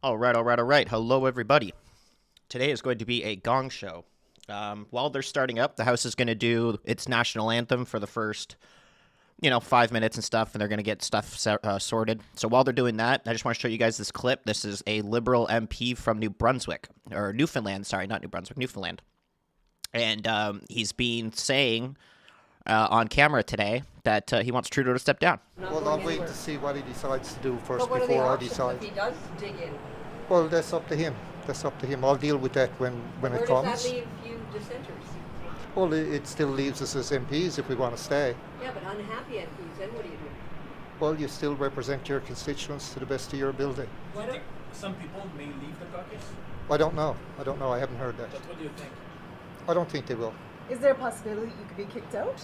All right, all right, all right. Hello, everybody. Today is going to be a gong show. While they're starting up, the House is going to do its national anthem for the first, 5 minutes and stuff, and they're going to get stuff sorted. So while they're doing that, I just want to show you guys this clip. This is a Liberal MP from New Brunswick, or Newfoundland, sorry, not New Brunswick, Newfoundland. And he's been saying on camera today that he wants Trudeau to step down. Well, I'll wait to see what he decides to do first But what before are I the decide. options if he does dig in? Well, that's up to him. That's up to him. I'll deal with that when it comes. Where does that leave you dissenters? Well, it still leaves us as MPs if we want to stay. Yeah, but unhappy MPs, then what do you do? Well, you still represent your constituents to the best of your ability. Do you think some people may leave the caucus? I don't know. I haven't heard that. But what do you think? I don't think they will. Is there a possibility you could be kicked out?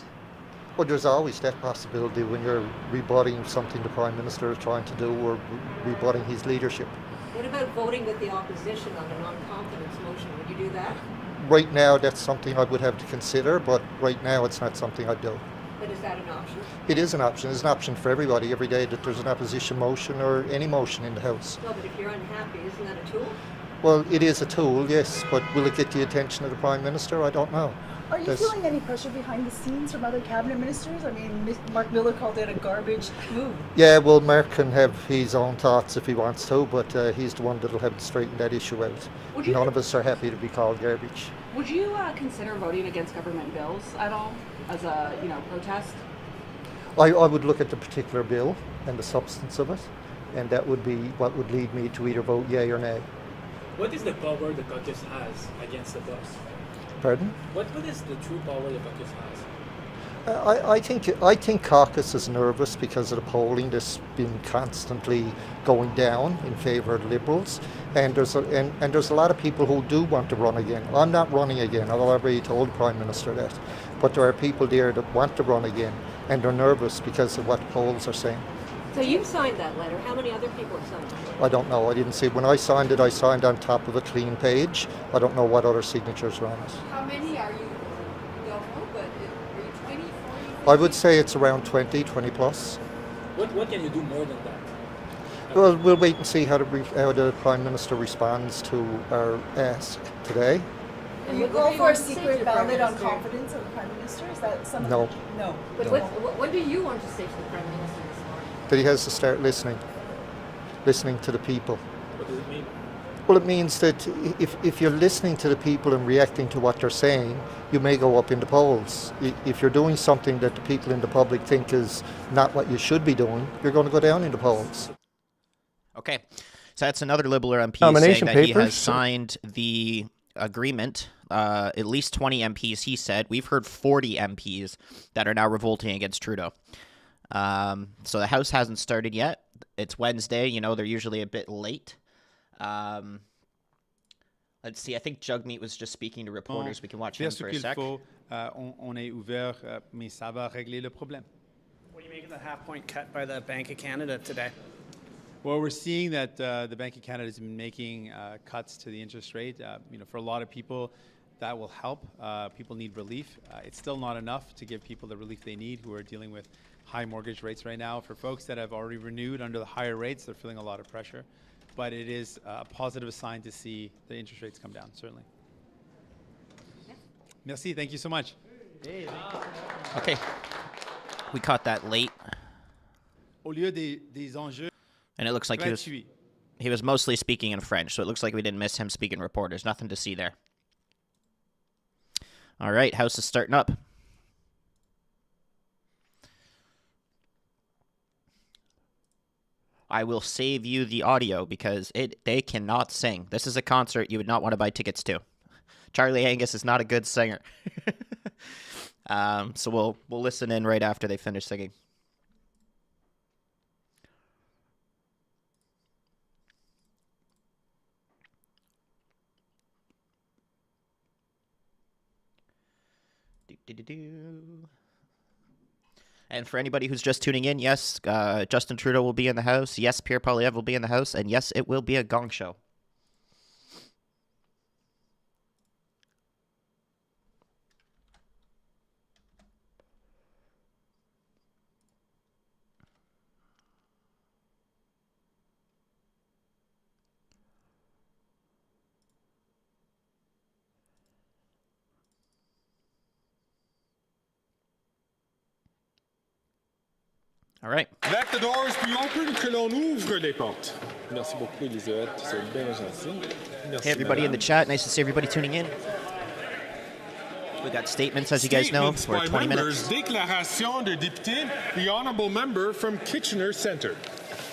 Well, there's always that possibility when you're rebutting something the Prime Minister is trying to do or rebutting his leadership. What about voting with the opposition on a non-confidence motion? Would you do that? Right now, that's something I would have to consider, but right now it's not something I'd do. But is that an option? It is an option. It's an option for everybody every day that there's an opposition motion or any motion in the House. No, but if you're unhappy, isn't that a tool? Well, it is a tool, yes, but will it get the attention of the Prime Minister? I don't know. Are you feeling any pressure behind the scenes from other cabinet ministers? I mean, Mark Miller called it a garbage move. Yeah, well, Mark can have his own thoughts if he wants to, but he's the one that'll have to straighten that issue out. None of us are happy to be called garbage. Would you consider voting against government bills at all as a protest? I would look at the particular bill and the substance of it, and that would be what would lead me to either vote yea or nay. What is the power the caucus has against the boss? Pardon? What is the true power the caucus has? I think caucus is nervous because of the polling that's been constantly going down in favour of Liberals, and there's a lot of people who do want to run again. I'm not running again. I've already told the Prime Minister that, but there are people there that want to run again, and they're nervous because of what the polls are saying. So you've signed that letter. How many other people have signed it? I don't know. I didn't see. When I signed it on top of a clean page. I don't know what other signatures were on it. How many are you? You don't know, but are you 20, 40? I would say it's around 20 plus. What can you do more than that? Well, we'll wait and see how the Prime Minister responds to our ask today. Will you go for a secret ballot on confidence of the Prime Minister? Is that some of No. No. But what do you want to say to the Prime Minister this morning? That he has to start listening to the people. What does it mean? Well, it means that if you're listening to the people and reacting to what they're saying, you may go up in the polls. If you're doing something that the people in the public think is not what you should be doing, you're going to go down in the polls. Okay, so that's another Liberal MP Nomination saying that he papers. has signed the agreement. At least 20 MPs, he said. We've heard 40 MPs that are now revolting against Trudeau. So the House hasn't started yet. It's Wednesday. They're usually a bit late. Let's see. I think Jugmeat was just speaking to reporters. We can watch him Faire ce for a qu'il sec. faut. On est ouvert, mais ça va régler le problème. What do you make of the half-point cut by the Bank of Canada today? Well, we're seeing that the Bank of Canada has been making cuts to the interest rate. For a lot of people, that will help. People need relief. It's still not enough to give people the relief they need who are dealing with high mortgage rates right now. For folks that have already renewed under the higher rates, they're feeling a lot of pressure. But it is a positive sign to see the interest rates come down, certainly. Merci. Thank you so much. Okay. We caught that late. Au lieu des enjeux And it looks like gratuits. he was mostly speaking in French, so it looks like we didn't miss him speaking reporters. Nothing to see there. All right, House is starting up. I will save you the audio because they cannot sing. This is a concert you would not want to buy tickets to. Charlie Angus is not a good singer. So we'll listen in right after they finish singing. And for anybody who's just tuning in, yes, Justin Trudeau will be in the House. Yes, Pierre Poilievre will be in the House. And yes, it will be a gong show. All right. Let the doors be open, que l'on ouvre les portes. Merci beaucoup, Elisabeth. C'est bien gentil. Merci, Hey, everybody in the chat. Nice to see everybody tuning in. We got statements, as you guys know, Statements for by 20 members. minutes. Déclaration de député, the honourable member from Kitchener Centre.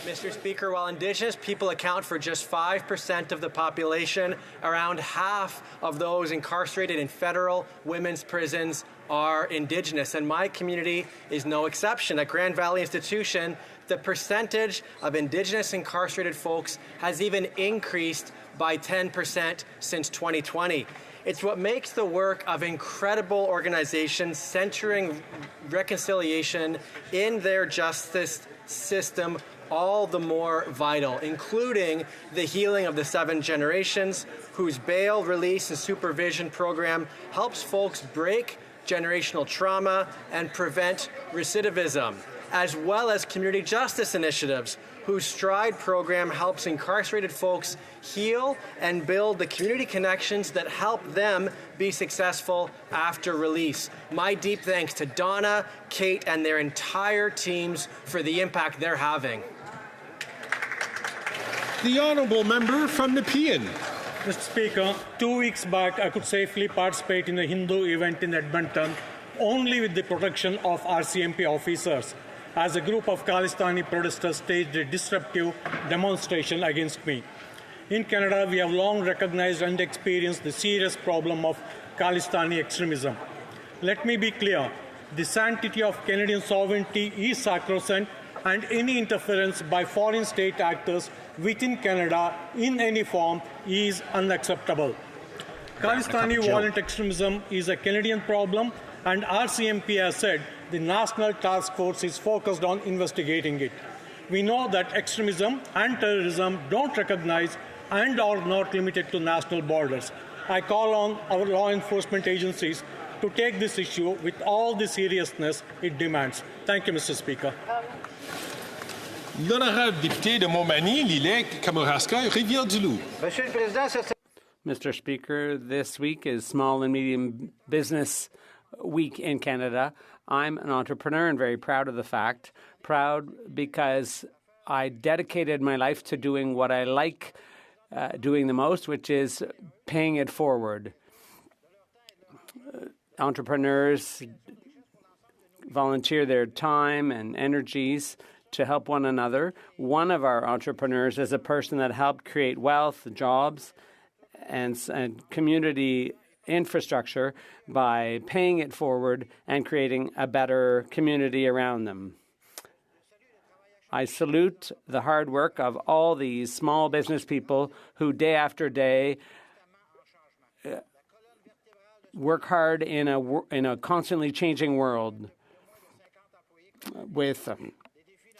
Mr. Speaker, while Indigenous people account for just 5% of the population, around half of those incarcerated in federal women's prisons are Indigenous, and my community is no exception. At Grand Valley Institution, the percentage of Indigenous incarcerated folks has even increased by 10% since 2020. It's what makes the work of incredible organizations centering reconciliation in their justice system all the more vital, including the healing of the 7 generations, whose bail, release, and supervision program helps folks break generational trauma and prevent recidivism, as well as community justice initiatives, whose STRIDE program helps incarcerated folks heal and build the community connections that help them be successful after release. My deep thanks to Donna, Kate, and their entire teams for the impact they're having. The honourable member from Nepean. Mr. Speaker, 2 weeks back, I could safely participate in a Hindu event in Edmonton only with the protection of RCMP officers, as a group of Khalistani protesters staged a disruptive demonstration against me. In Canada, we have long recognized and experienced the serious problem of Khalistani extremism. Let me be clear, the sanctity of Canadian sovereignty is sacrosanct, and any interference by foreign state actors within Canada in any form is unacceptable. Khalistani violent extremism is a Canadian problem, and RCMP has said the National Task Force is focused on investigating it. We know that extremism and terrorism don't recognize and are not limited to national borders. I call on our law enforcement agencies to take this issue with all the seriousness it demands. Thank you, Mr. Speaker. L'honorable député de Montmagny, Lillet, Kamouraska, Rivière-du-Loup. Mr. Speaker, this week is Small and Medium Business Week in Canada. I'm an entrepreneur and very proud of the fact. Proud because I dedicated my life to doing what I like doing the most, which is paying it forward. Entrepreneurs volunteer their time and energies to help one another. One of our entrepreneurs is a person that helped create wealth, jobs, and community infrastructure by paying it forward and creating a better community around them. I salute the hard work of all these small business people who day after day work hard in a constantly changing world with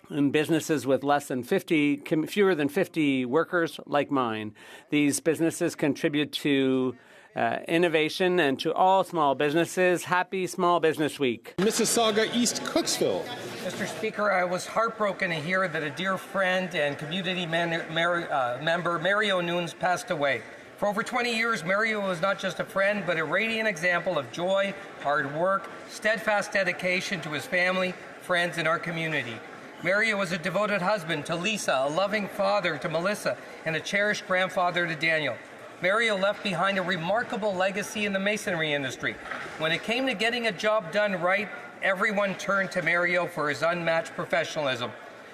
in businesses with fewer than 50 workers like mine. These businesses contribute to innovation and to all small businesses. Happy Small Business Week. Mississauga, East Cooksville. Mr. Speaker, I was heartbroken to hear that a dear friend and community member, Mario Nunes, passed away. For over 20 years, Mario was not just a friend, but a radiant example of joy, hard work, steadfast dedication to his family, friends, and our community. Mario was a devoted husband to Lisa, a loving father to Melissa, and a cherished grandfather to Daniel. Mario left behind a remarkable legacy in the masonry industry. When it came to getting a job done right, everyone turned to Mario for his unmatched professionalism.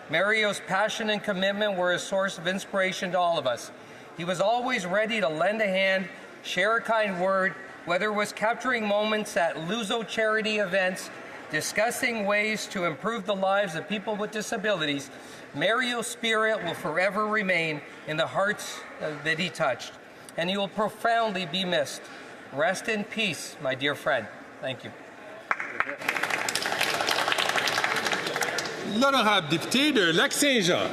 Mario's passion and commitment were a source of inspiration to all of us. He was always ready to lend a hand, share a kind word, whether it was capturing moments at Luso charity events, discussing ways to improve the lives of people with disabilities. Mario's spirit will forever remain in the hearts that he touched, and he will profoundly be missed. Rest in peace, my dear friend. Thank you. L'honorable député de Lac-Saint-Jean.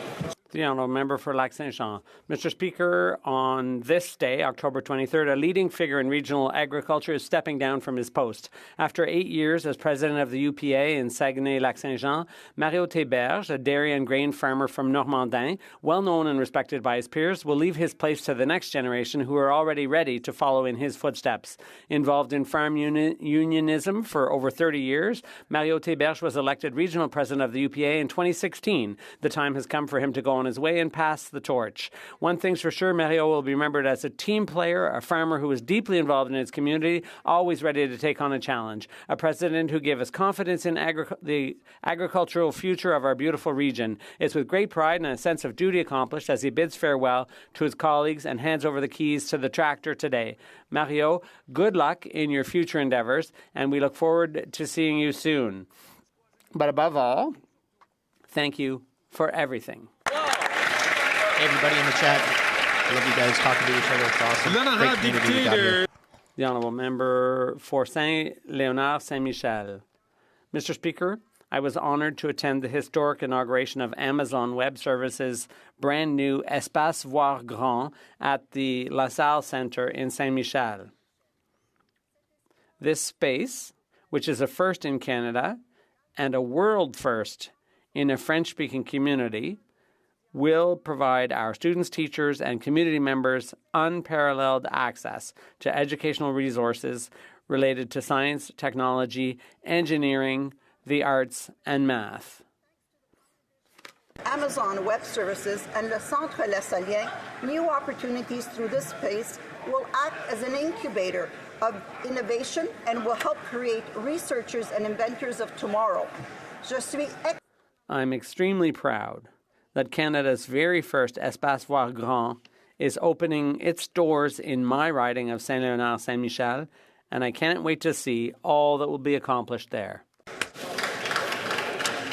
The Honourable Member for Lac-Saint-Jean. Mr. Speaker, on this day, October 23rd, a leading figure in regional agriculture is stepping down from his post. After 8 years as president of the UPA in Saguenay-Lac-Saint-Jean, Mario Théberge, a dairy and grain farmer from Normandin, well known and respected by his peers, will leave his place to the next generation who are already ready to follow in his footsteps. Involved in farm unionism for over 30 years, Mario Théberge was elected regional president of the UPA in 2016. The time has come for him to go on his way and pass the torch. One thing's for sure, Mario will be remembered as a team player, a farmer who was deeply involved in his community, always ready to take on a challenge, a president who gave us confidence in the agricultural future of our beautiful region. It's with great pride and a sense of duty accomplished as he bids farewell to his colleagues and hands over the keys to the tractor today. Mario, good luck in your future endeavors, and we look forward to seeing you soon. But above all, thank you for everything. Hey, everybody in the chat. I love you guys talking to each other. It's awesome. Great community we got here. The Honourable Member for Saint-Léonard Saint-Michel. Mr. Speaker, I was honoured to attend the historic inauguration of Amazon Web Services' brand new Espace Voir Grand at the La Salle Centre in Saint-Michel. This space, which is a first in Canada and a world first in a French-speaking community, will provide our students, teachers, and community members unparalleled access to educational resources related to science, technology, engineering, the arts, and math. Amazon Web Services and Le Centre La Salien, new opportunities through this space will act as an incubator of innovation and will help create researchers and inventors of tomorrow. I'm extremely proud that Canada's very first Espace Voir Grand is opening its doors in my riding of Saint-Léonard Saint-Michel, and I can't wait to see all that will be accomplished there.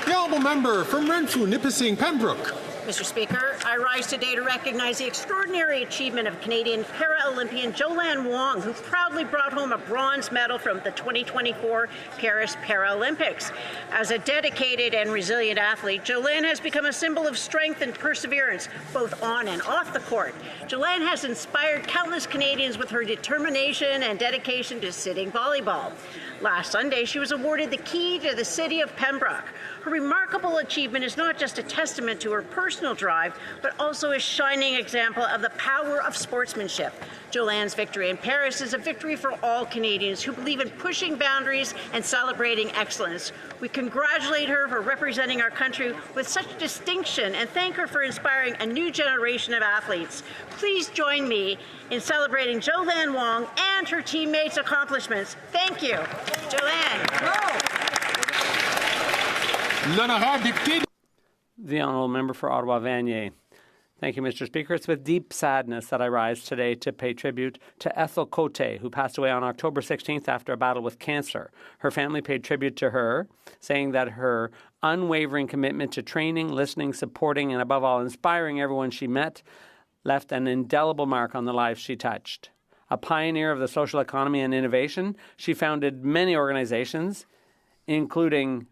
The Honourable Member from Renfrew, Nipissing, Pembroke. Mr. Speaker, I rise today to recognize the extraordinary achievement of Canadian Para-Olympian Jolanne Wong, who proudly brought home a bronze medal from the 2024 Paris Paralympics. As a dedicated and resilient athlete, Jolanne has become a symbol of strength and perseverance, both on and off the court. Jolanne has inspired countless Canadians with her determination and dedication to sitting volleyball. Last Sunday, she was awarded the key to the city of Pembroke. Her remarkable achievement is not just a testament to her personal drive, but also a shining example of the power of sportsmanship. Jolanne's victory in Paris is a victory for all Canadians who believe in pushing boundaries and celebrating excellence. We congratulate her for representing our country with such distinction and thank her for inspiring a new generation of athletes. Please join me in celebrating Jolanne Wong and her teammates' accomplishments. Thank you. Jolanne. The Honourable Member for Ottawa-Vanier. Thank you, Mr. Speaker. It's with deep sadness that I rise today to pay tribute to Ethel Cote, who passed away on October 16th after a battle with cancer. Her family paid tribute to her, saying that her unwavering commitment to training, listening, supporting, and above all, inspiring everyone she met left an indelible mark on the lives she touched. A pioneer of the social economy and innovation, she founded many organizations, including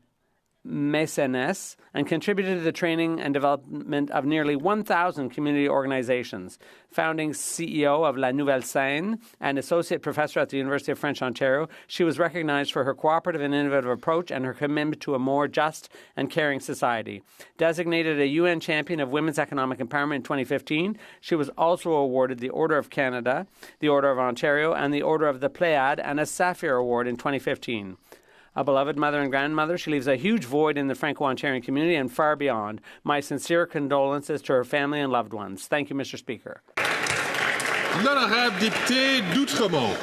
Mécènes, and contributed to the training and development of nearly 1,000 community organizations. Founding CEO of La Nouvelle Scène and associate professor at the University of French Ontario, she was recognized for her cooperative and innovative approach and her commitment to a more just and caring society. Designated a UN champion of women's economic empowerment in 2015, she was also awarded the Order of Canada, the Order of Ontario, and the Order of the Pléiade and a Sapphire Award in 2015. A beloved mother and grandmother, she leaves a huge void in the Franco-Ontarian community and far beyond. My sincere condolences to her family and loved ones. Thank you, Mr. Speaker. L'honorable député d'Outremont.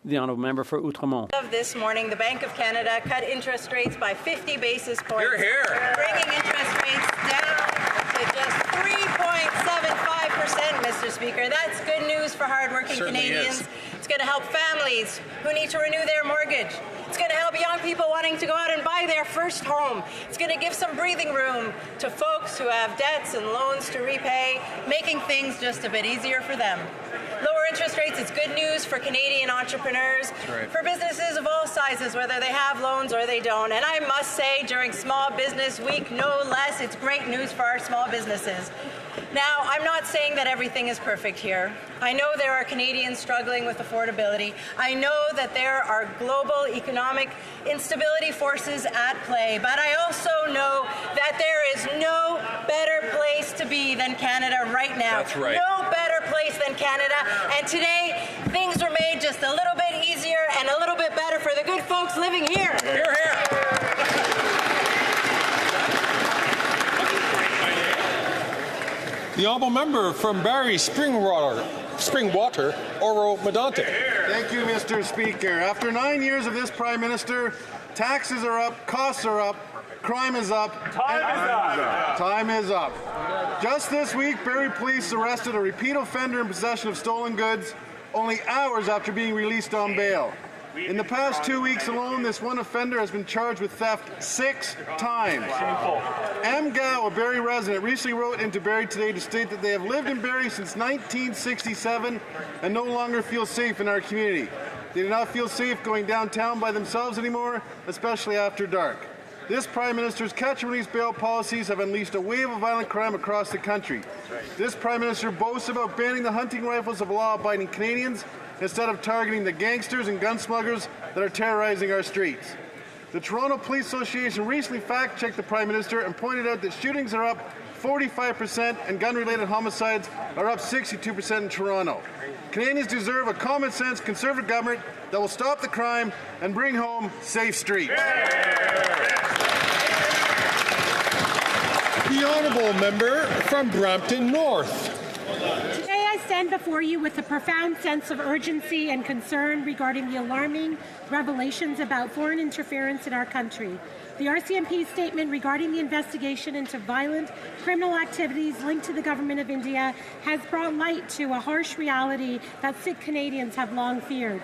The Honourable Member for Outremont. This morning, the Bank of Canada cut interest rates by 50 basis points, bringing interest rates down to just 3.75%, Mr. Speaker. That's good news for hardworking Canadians. It's going to help families who need to renew their mortgage. It's going going to help young people wanting to go out and buy their first home. It's going to give some breathing room to folks who have debts and loans to repay, making things just a bit easier for them. Lower interest rates is good news for Canadian entrepreneurs, for businesses of all sizes, whether they have loans or they don't. And I must say, during Small Business Week, no less, it's great news for our small businesses. Now, I'm not saying that everything is perfect here. I know there are Canadians struggling with affordability. I know that there are global economic instability forces at play, but I also know that there is no better place to be than Canada right now. That's right. No better place than Canada. And today, things are made just a little bit easier and a little bit better for the good folks living here. Hear, hear. The honourable member from Barrie Springwater, Oro Medontic. Thank you, Mr. Speaker. After 9 years of this Prime Minister, taxes are up, costs are up, crime is up. Time is up. Just this week, Barrie Police arrested a repeat offender in possession of stolen goods only hours after being released on bail. In the past 2 weeks alone, this one offender has been charged with theft 6 times. M. Gao, a Barrie resident, recently wrote into Barrie Today to state that they have lived in Barrie since 1967 and no longer feel safe in our community. They do not feel safe going downtown by themselves anymore, especially after dark. This Prime Minister's catch-and-release bail policies have unleashed a wave of violent crime across the country. This Prime Minister boasts about banning the hunting rifles of law-abiding Canadians instead of targeting the gangsters and gun smugglers that are terrorizing our streets. The Toronto Police Association recently fact-checked the Prime Minister and pointed out that shootings are up 45% and gun-related homicides are up 62% in Toronto. Canadians deserve a common-sense Conservative government that will stop the crime and bring home safe streets. The honourable member from Brampton North. Today I stand before you with a profound sense of urgency and concern regarding the alarming revelations about foreign interference in our country. The RCMP's statement regarding the investigation into violent criminal activities linked to the Government of India has brought light to a harsh reality that Sikh Canadians have long feared.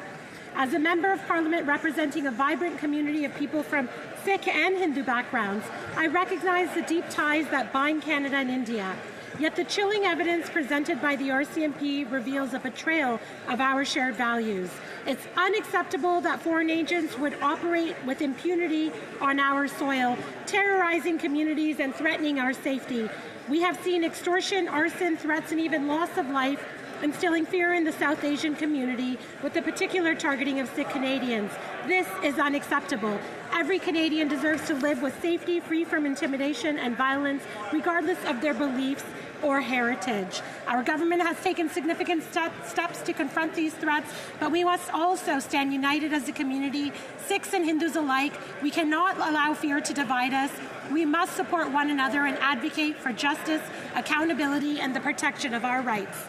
As a Member of Parliament representing a vibrant community of people from Sikh and Hindu backgrounds, I recognize the deep ties that bind Canada and India. Yet the chilling evidence presented by the RCMP reveals a betrayal of our shared values. It's unacceptable that foreign agents would operate with impunity on our soil, terrorizing communities and threatening our safety. We have seen extortion, arson, threats, and even loss of life, instilling fear in the South Asian community with the particular targeting of Sikh Canadians. This is unacceptable. Every Canadian deserves to live with safety, free from intimidation and violence, regardless of their beliefs or heritage. Our government has taken significant steps to confront these threats, but we must also stand united as a community, Sikhs and Hindus alike. We cannot allow fear to divide us. We must support one another and advocate for justice, accountability, and the protection of our rights.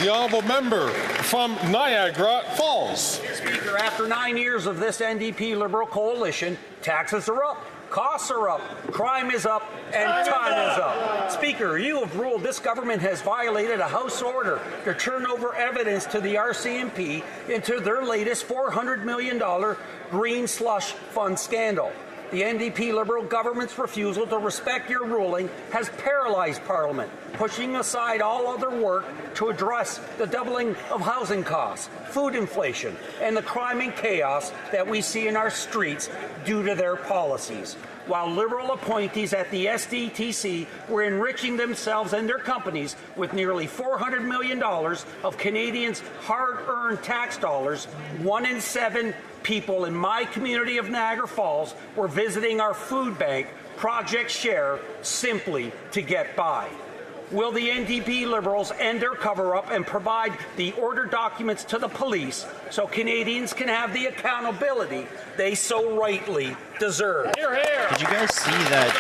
The honourable member from Niagara Falls. Speaker, after 9 years of this NDP Liberal coalition, taxes are up, costs are up, crime is up, and time is up. Speaker, you have ruled this government has violated a House order to turn over evidence to the RCMP into their latest $400 million green slush fund scandal. The NDP Liberal government's refusal to respect your ruling has paralyzed Parliament, pushing aside all other work to address the doubling of housing costs, food inflation, and the crime and chaos that we see in our streets due to their policies. While Liberal appointees at the SDTC were enriching themselves and their companies with nearly $400 million of Canadians' hard-earned tax dollars, 1 in 7 people in my community of Niagara Falls were visiting our food bank, Project Share, simply to get by. Will the NDP Liberals end their cover-up and provide the order documents to the police so Canadians can have the accountability they so rightly deserve? Did you guys see that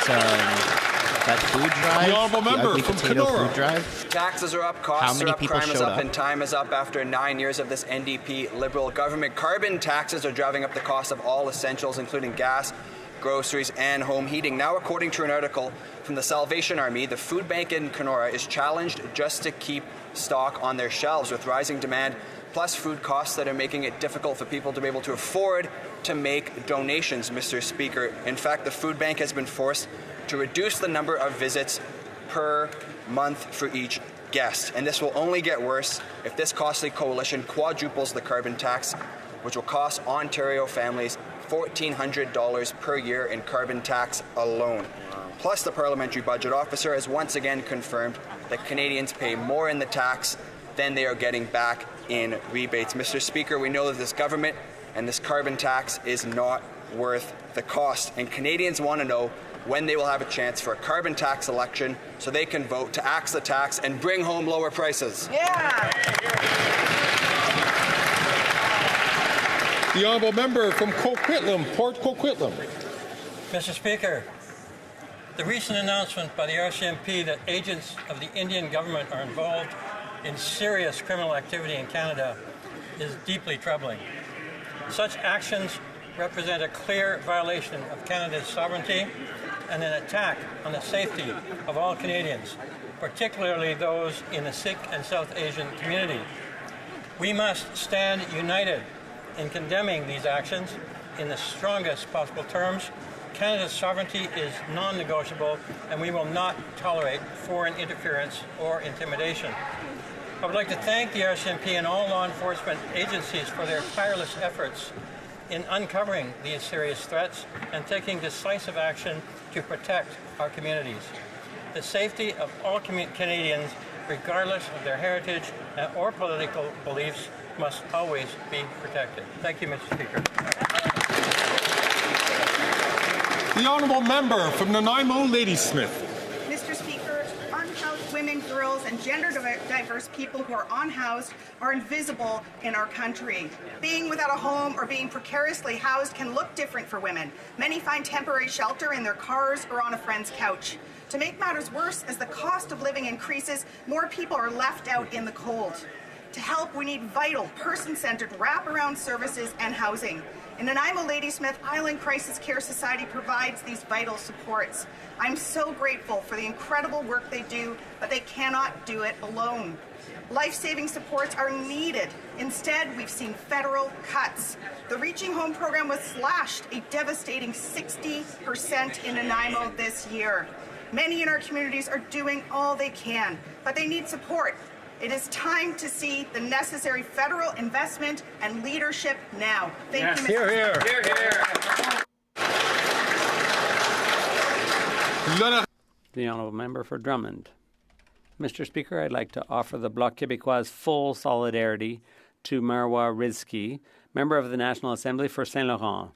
food drive? The honourable member ugly from potato Kenora. food drive? Taxes are up, costs are up, crime is up, and time is up after 9 years of this NDP Liberal government. Carbon taxes are driving up the cost of all essentials, including gas, groceries, and home heating. Now, according to an article from the Salvation Army, the food bank in Kenora is challenged just to keep stock on their shelves with rising demand, plus food costs that are making it difficult for people to be able to afford to make donations, Mr. Speaker. In fact, the food bank has been forced to reduce the number of visits per month for each guest. And this will only get worse if this costly coalition quadruples the carbon tax, which will cost Ontario families $1,400 per year in carbon tax alone. Plus, the Parliamentary Budget Officer has once again confirmed that Canadians pay more in the tax than they are getting back in rebates. Mr. Speaker, we know that this government and this carbon tax is not worth the cost, and Canadians want to know when they will have a chance for a carbon tax election so they can vote to axe the tax and bring home lower prices. Yeah. The honourable member from Coquitlam, Port Coquitlam. Mr. Speaker, the recent announcement by the RCMP that agents of the Indian government are involved in serious criminal activity in Canada is deeply troubling. Such actions represent a clear violation of Canada's sovereignty and an attack on the safety of all Canadians, particularly those in the Sikh and South Asian community. We must stand united in condemning these actions in the strongest possible terms. Canada's sovereignty is non-negotiable, and we will not tolerate foreign interference or intimidation. I would like to thank the RCMP and all law enforcement agencies for their tireless efforts in uncovering these serious threats and taking decisive action to protect our communities. The safety of all Canadians, regardless of their heritage or political beliefs, must always be protected. Thank you, Mr. Speaker. The honourable member from Nanaimo, Ladysmith. Mr. Speaker, unhoused women, girls, and gender-diverse people who are unhoused are invisible in our country. Being without a home or being precariously housed can look different for women. Many find temporary shelter in their cars or on a friend's couch. To make matters worse, as the cost of living increases, more people are left out in the cold. To help, we need vital, person-centered wraparound services and housing. In Nanaimo Ladysmith, Island Crisis Care Society provides these vital supports. I'm so grateful for the incredible work they do, but they cannot do it alone. Life-saving supports are needed. Instead, we've seen federal cuts. The Reaching Home program was slashed a devastating 60% in Nanaimo this year. Many in our communities are doing all they can, but they need support. It is time to see the necessary federal investment and leadership now. Thank you, Mr. Hear, hear. Speaker. Hear, hear. The honourable member for Drummond. Mr. Speaker, I'd like to offer the Bloc Québécois full solidarity to Marwa Rizki, member of the National Assembly for Saint Laurent.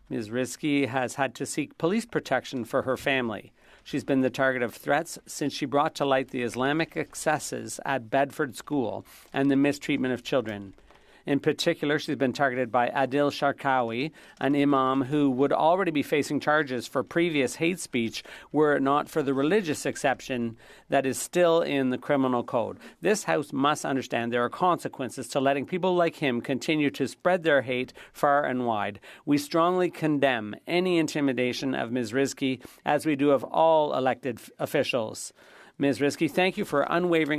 Ms. Rizki has had to seek police protection for her family. She's been the target of threats since she brought to light the Islamic excesses at Bedford School and the mistreatment of children. In particular, she's been targeted by Adil Sharkawi, an imam who would already be facing charges for previous hate speech were it not for the religious exception that is still in the criminal code. This House must understand there are consequences to letting people like him continue to spread their hate far and wide. We strongly condemn any intimidation of Ms. Rizki, as we do of all elected officials. Ms. Rizki, thank you for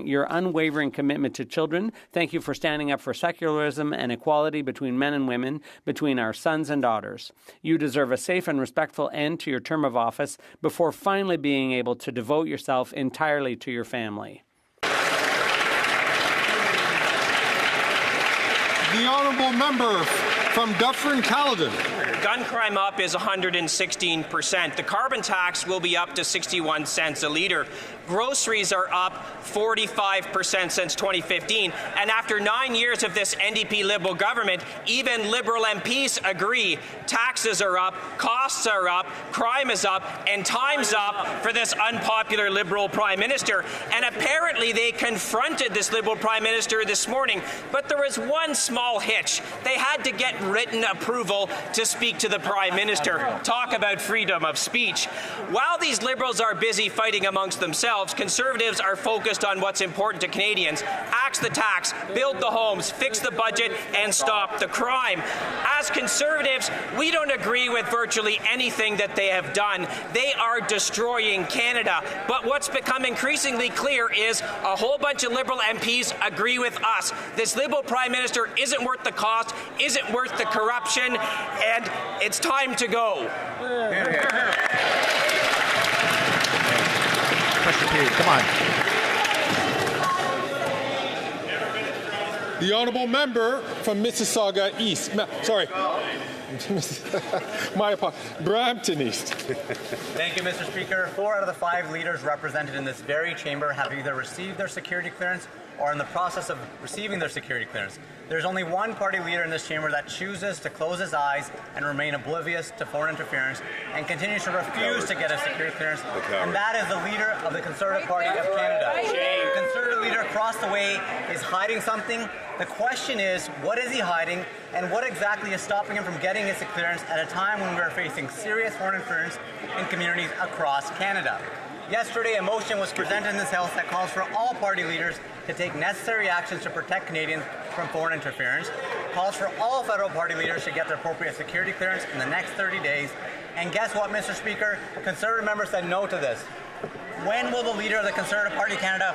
your unwavering commitment to children. Thank you for standing up for secularism and equality between men and women, between our sons and daughters. You deserve a safe and respectful end to your term of office before finally being able to devote yourself entirely to your family. The honourable member from Dufferin-Caledon. Gun crime up is 116%. The carbon tax will be up to 61 cents a litre. Groceries are up 45% since 2015. And after 9 years of this NDP Liberal government, even Liberal MPs agree taxes are up, costs are up, crime is up, and time's up for this unpopular Liberal Prime Minister. And apparently they confronted this Liberal Prime Minister this morning, but there was one small hitch. They had to get written approval to speak to the Prime Minister. Talk about freedom of speech. While these Liberals are busy fighting amongst themselves, Conservatives are focused on what's important to Canadians: axe the tax, build the homes, fix the budget, and stop the crime. As Conservatives, we don't agree with virtually anything that they have done. They are destroying Canada. But what's become increasingly clear is a whole bunch of Liberal MPs agree with us. This Liberal Prime Minister isn't worth the cost, isn't worth the corruption, and it's time to go. Question period. Come on. The honourable member from Mississauga East. Sorry. My apologies. Brampton East. Thank you, Mr. Speaker. 4 out of the 5 leaders represented in this very chamber have either received their security clearance or in the process of receiving their security clearance. There's only one party leader in this chamber that chooses to close his eyes and remain oblivious to foreign interference and continues to refuse to get a security clearance, and that is the leader of the Conservative Party of Canada. The Conservative leader across the way is hiding something. The question is, what is he hiding, and what exactly is stopping him from getting his clearance at a time when we are facing serious foreign interference in communities across Canada? Yesterday, a motion was presented in this House that calls for all party leaders to take necessary actions to protect Canadians from foreign interference, calls for all federal party leaders to get their appropriate security clearance in the next 30 days. And guess what, Mr. Speaker? Conservative members said no to this. When will the leader of the Conservative Party of Canada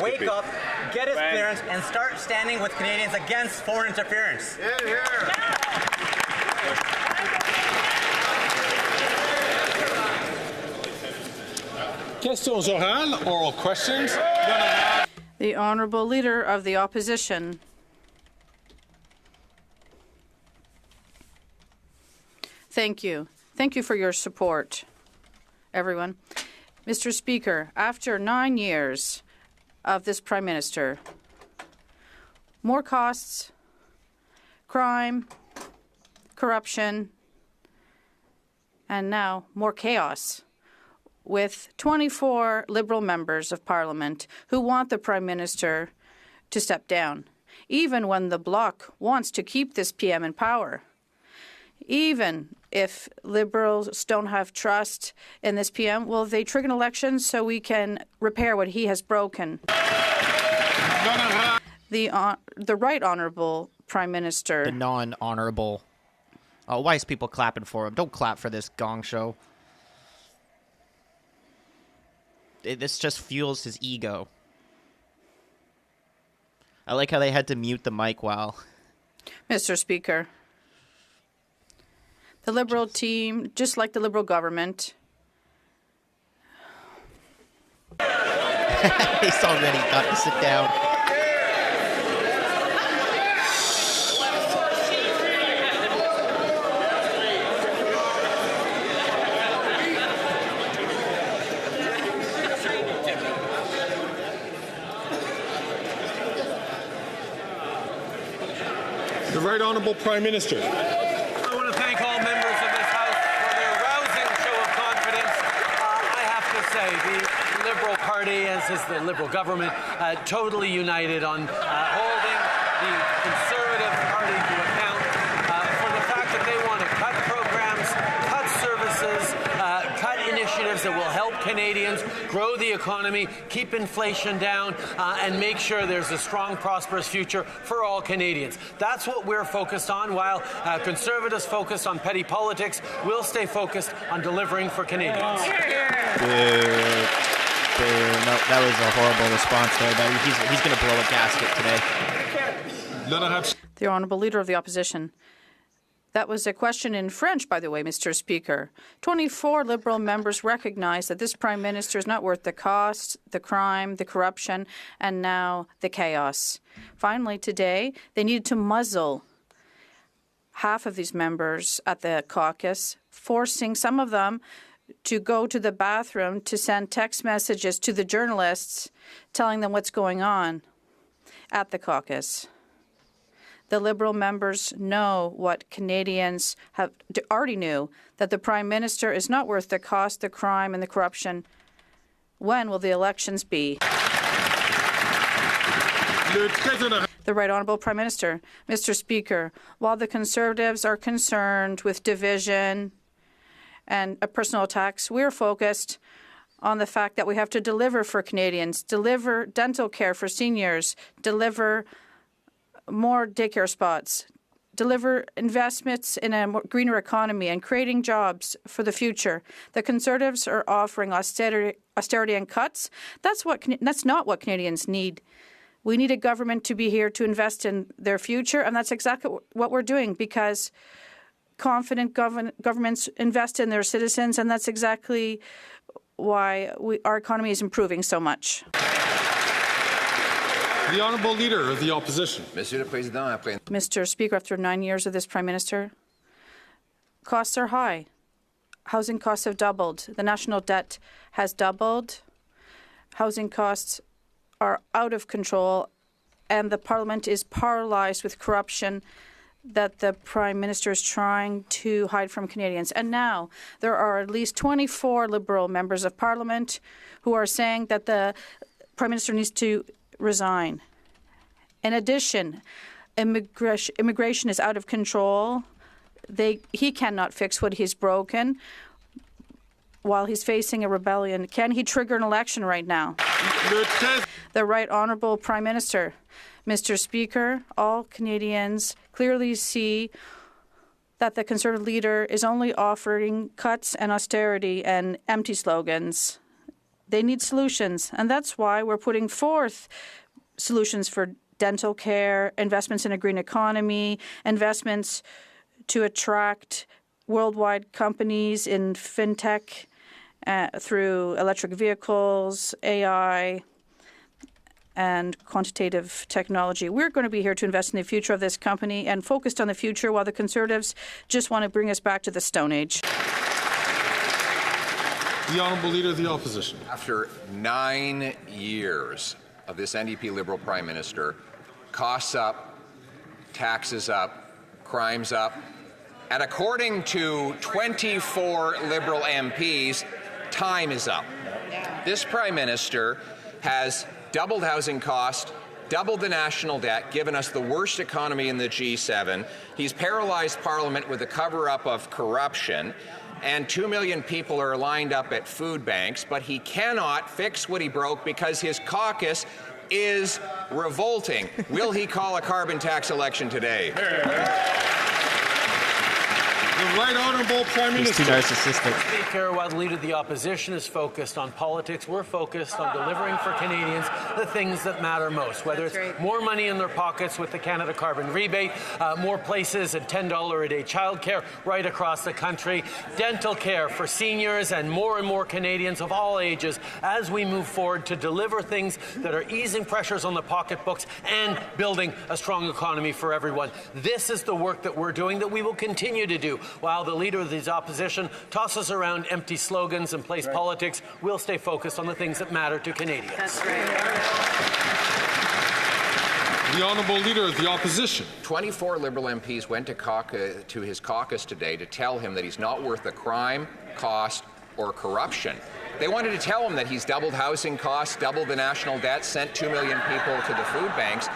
wake up, get his clearance, and start standing with Canadians against foreign interference? Questions orales, oral questions. The Honourable Leader of the Opposition. Thank you. Thank you for your support, everyone. Mr. Speaker, after 9 years of this Prime Minister, more costs, crime, corruption, and now more chaos, with 24 Liberal members of Parliament who want the Prime Minister to step down, even when the Bloc wants to keep this PM in power. Even if Liberals don't have trust in this PM, will they trigger an election so we can repair what he has broken? The Right Honourable Prime Minister. The non-honourable. Oh, why is people clapping for him? Don't clap for this gong show. This just fuels his ego. I like how they had to mute the mic while... Mr. Speaker, the Liberal team, just like the Liberal government... He's already got to sit down. The Right Honourable Prime Minister. I want to thank all members of this House for their rousing show of confidence. I have to say, the Liberal Party, as is the Liberal government, totally united on holding the Conservative Party to account for the fact that they want to cut programs, cut services, cut initiatives that will help Canadians grow the economy, keep inflation down, and make sure there's a strong, prosperous future for all Canadians. That's what we're focused on. While Conservatives focus on petty politics, we'll stay focused on delivering for Canadians. No, that was a horrible response there, but he's going to blow a gasket today. The Honourable Leader of the Opposition. That was a question in French, by the way, Mr. Speaker. 24 Liberal members recognize that this Prime Minister is not worth the cost, the crime, the corruption, and now the chaos. Finally, today, they needed to muzzle half of these members at the caucus, forcing some of them to go to the bathroom to send text messages to the journalists telling them what's going on at the caucus. The Liberal members know what Canadians have already knew, that the Prime Minister is not worth the cost, the crime, and the corruption. When will the elections be? The The Right Honourable Prime Minister. Mr. Speaker, while the Conservatives are concerned with division and personal attacks, we're focused on the fact that we have to deliver for Canadians, deliver dental care for seniors, deliver more daycare spots, deliver investments in a greener economy and creating jobs for the future. The Conservatives are offering austerity and cuts. That's not what Canadians need. We need a government to be here to invest in their future, and that's exactly what we're doing, because confident governments invest in their citizens, and that's exactly why our economy is improving so much. The Honourable Leader of the Opposition. Mr. Speaker, after 9 years of this Prime Minister, costs are high. Housing costs have doubled. The national debt has doubled. Housing costs are out of control, and the Parliament is paralyzed with corruption that the Prime Minister is trying to hide from Canadians. And now there are at least 24 Liberal members of Parliament who are saying that the Prime Minister needs to resign. In addition, immigration is out of control. He cannot fix what he's broken while he's facing a rebellion. Can he trigger an election right now? The Right Honourable Prime Minister. Mr. Speaker, all Canadians clearly see that the Conservative leader is only offering cuts and austerity and empty slogans. They need solutions, and that's why we're putting forth solutions for dental care, investments in a green economy, investments to attract worldwide companies in fintech through electric vehicles, AI, and quantitative technology. We're going to be here to invest in the future of this company and focused on the future, while the Conservatives just want to bring us back to the Stone Age. The Honourable Leader of the Opposition. After 9 years of this NDP Liberal Prime Minister, costs up, taxes up, crimes up, and according to 24 Liberal MPs, time is up. This Prime Minister has doubled housing costs, doubled the national debt, given us the worst economy in the G7. He's paralyzed Parliament with a cover-up of corruption, and 2 million people are lined up at food banks, but he cannot fix what he broke because his caucus is revolting. Will he call a carbon tax election today? The Right Honourable Prime Minister. He's too narcissistic. Speaker, while the Leader of the Opposition is focused on politics, we're focused on delivering for Canadians the things that matter most, whether it's more money in their pockets with the Canada Carbon Rebate, more places at $10 a day childcare right across the country, dental care for seniors and more Canadians of all ages as we move forward to deliver things that are easing pressures on the pocketbooks and building a strong economy for everyone. This is the work that we're doing, that we will continue to do. While the Leader of the Opposition tosses around empty slogans and plays politics, we'll stay focused on the things that matter to Canadians. That's right. The Honourable Leader of the Opposition. 24 Liberal MPs went to his caucus today to tell him that he's not worth the crime, cost, or corruption. They wanted to tell him that he's doubled housing costs, doubled the national debt, sent 2 million people to the food banks,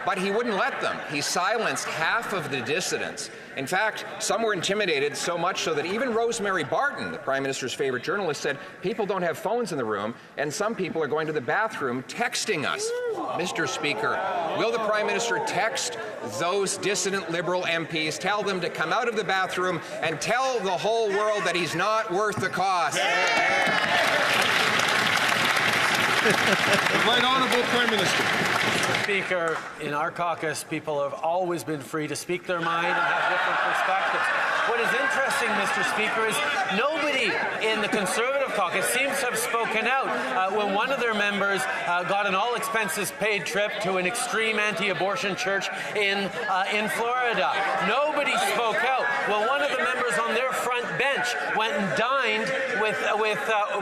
but he wouldn't let them. He silenced half of the dissidents. In fact, some were intimidated so much so that even Rosemary Barton, the Prime Minister's favorite journalist, said people don't have phones in the room and some people are going to the bathroom texting us. Mr. Speaker, will the Prime Minister text those dissident Liberal MPs, tell them to come out of the bathroom and tell the whole world that he's not worth the cost? The Right Honourable Prime Minister. Mr. Speaker, in our caucus, people have always been free to speak their mind and have different perspectives. What is interesting, Mr. Speaker, is nobody in the Conservative caucus seems to have spoken out when one of their members got an all-expenses-paid trip to an extreme anti-abortion church in Florida. Nobody spoke out. Well, one of the members on their front bench went and dined with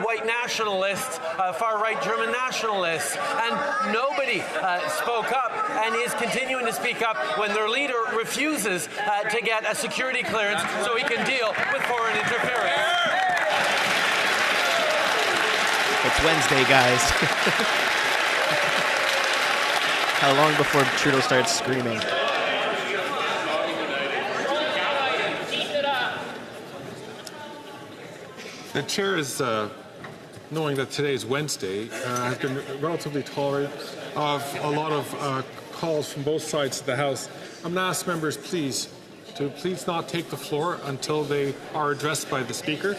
white nationalists, far-right German nationalists, and nobody spoke up and is continuing to speak up when their leader refuses to get a security clearance so he can deal with foreign interference. It's Wednesday, guys. How long before Trudeau starts screaming? The chair is, knowing that today is Wednesday, has been relatively tolerant of a lot of calls from both sides of the House. I'm going to ask members, please not take the floor until they are addressed by the Speaker,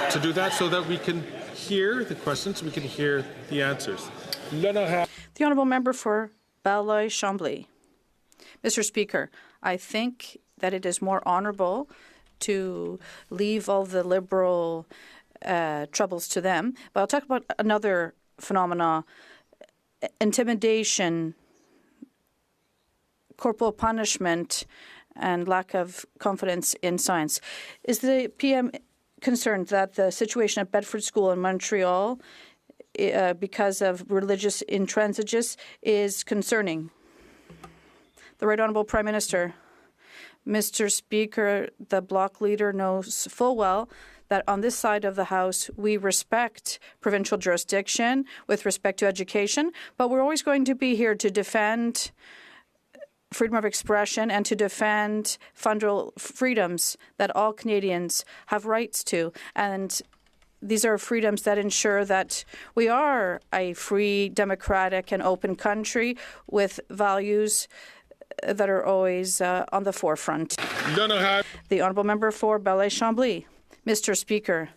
to do that so that we can hear the questions, we can hear the answers. The honourable member for Belleuil-Chambly. Mr. Speaker, I think that it is more honourable to leave all the Liberal troubles to them. But I'll talk about another phenomena: intimidation, corporal punishment, and lack of confidence in science. Is the PM concerned that the situation at Bedford School in Montreal, because of religious intransigence, is concerning? The Right Honourable Prime Minister. Mr. Speaker, the Bloc leader knows full well that on this side of the House we respect provincial jurisdiction with respect to education, but we're always going to be here to defend freedom of expression and to defend fundamental freedoms that all Canadians have rights to. And these are freedoms that ensure that we are a free, democratic, and open country with values that are always on the forefront. The honourable member for Belleuil-Chambly. Mr. Speaker,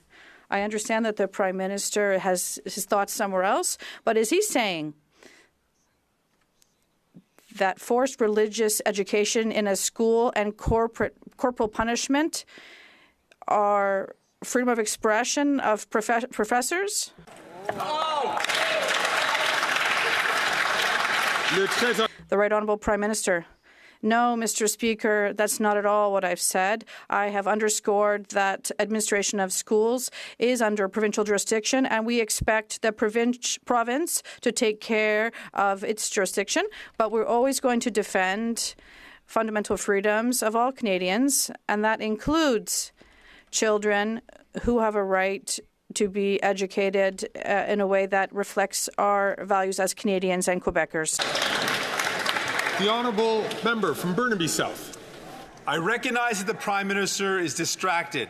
I understand that the Prime Minister has his thoughts somewhere else, but is he saying that forced religious education in a school and corporal punishment are freedom of expression of professors? The Right Honourable Prime Minister. No, Mr. Speaker, that's not at all what I've said. I have underscored that administration of schools is under provincial jurisdiction, and we expect the province to take care of its jurisdiction. But we're always going to defend fundamental freedoms of all Canadians, and that includes children who have a right to be educated in a way that reflects our values as Canadians and Quebecers. The honourable member from Burnaby South. I recognize that the Prime Minister is distracted,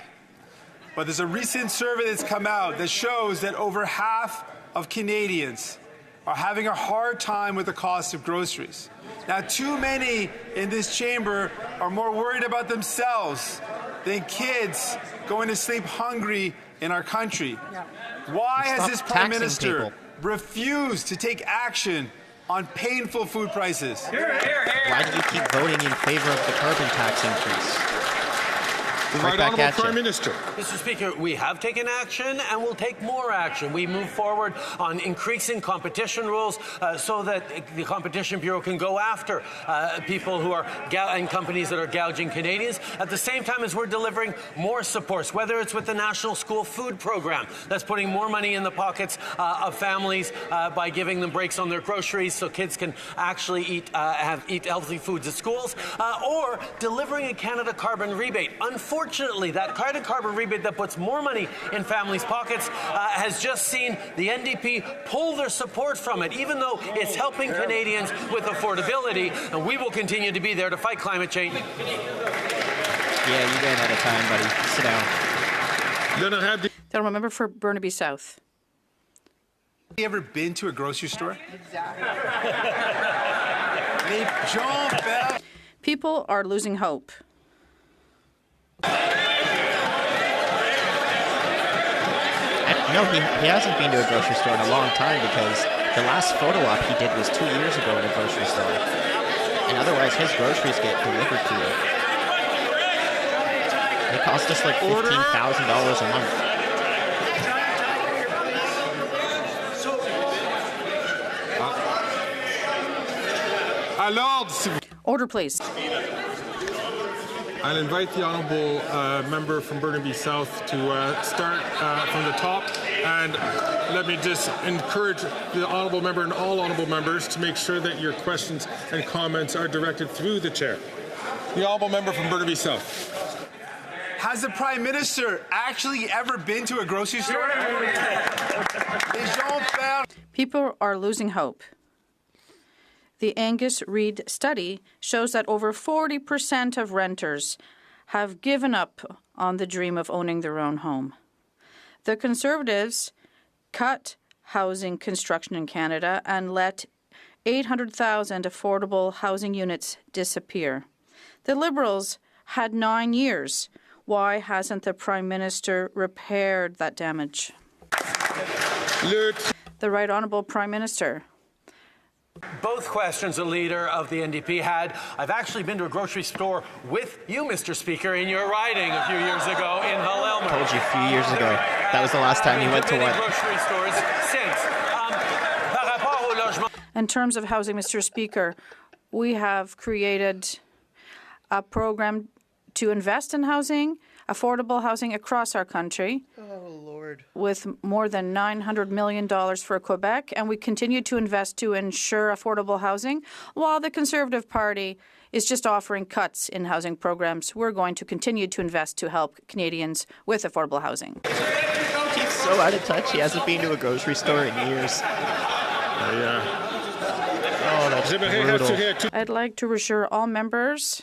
but there's a recent survey that's come out that shows that over half of Canadians are having a hard time with the cost of groceries. Now, too many in this chamber are more worried about themselves than kids going to sleep hungry in our country. Why has this Prime Minister refused to take action on painful food prices? Why do you keep voting in favor of the carbon tax increase? The Right Honourable Prime Minister. Mr. Speaker, we have taken action and will take more action. We move forward on increasing competition rules so that the Competition Bureau can go after people who are and companies that are gouging Canadians, at the same time as we're delivering more supports, whether it's with the National School Food Program that's putting more money in the pockets of families by giving them breaks on their groceries so kids can actually eat healthy foods at schools, or delivering a Canada carbon rebate. Unfortunately, that carbon rebate that puts more money in families' pockets has just seen the NDP pull their support from it, even though it's helping Canadians with affordability, and we will continue to be there to fight climate change. Yeah, you ran out of time, buddy. Sit down. Then I have the Honourable member for Burnaby South. Have you ever been to a grocery store? People are losing hope. No, he hasn't been to a grocery store in a long time because the last photo op he did was 2 years ago in a grocery store. And otherwise, his groceries get delivered to you. They cost us like $15,000 a month. Order, please. I'll invite the honourable member from Burnaby South to start from the top, and let me just encourage the honourable member and all honourable members to make sure that your questions and comments are directed through the chair. The honourable member from Burnaby South. Has the Prime Minister actually ever been to a grocery store? People are losing hope. The Angus Reid study shows that over 40% of renters have given up on the dream of owning their own home. The Conservatives cut housing construction in Canada and let 800,000 affordable housing units disappear. The Liberals had 9 years. Why hasn't the Prime Minister repaired that damage? The Right Honourable Prime Minister. Both questions the leader of the NDP had. I've actually been to a grocery store with you, Mr. Speaker, in your riding a few years ago in Hull Elmer. Told you a few years ago. That was the last time you went to one. Grocery stores since. In terms of housing, Mr. Speaker, we have created a program to invest in housing, affordable housing across our country. Oh, Lord. With more than $900 million for Quebec, and we continue to invest to ensure affordable housing. While the Conservative Party is just offering cuts in housing programs, we're going to continue to invest to help Canadians with affordable housing. He's so out of touch. He hasn't been to a grocery store in years. Oh, that's brutal. I'd like to reassure all members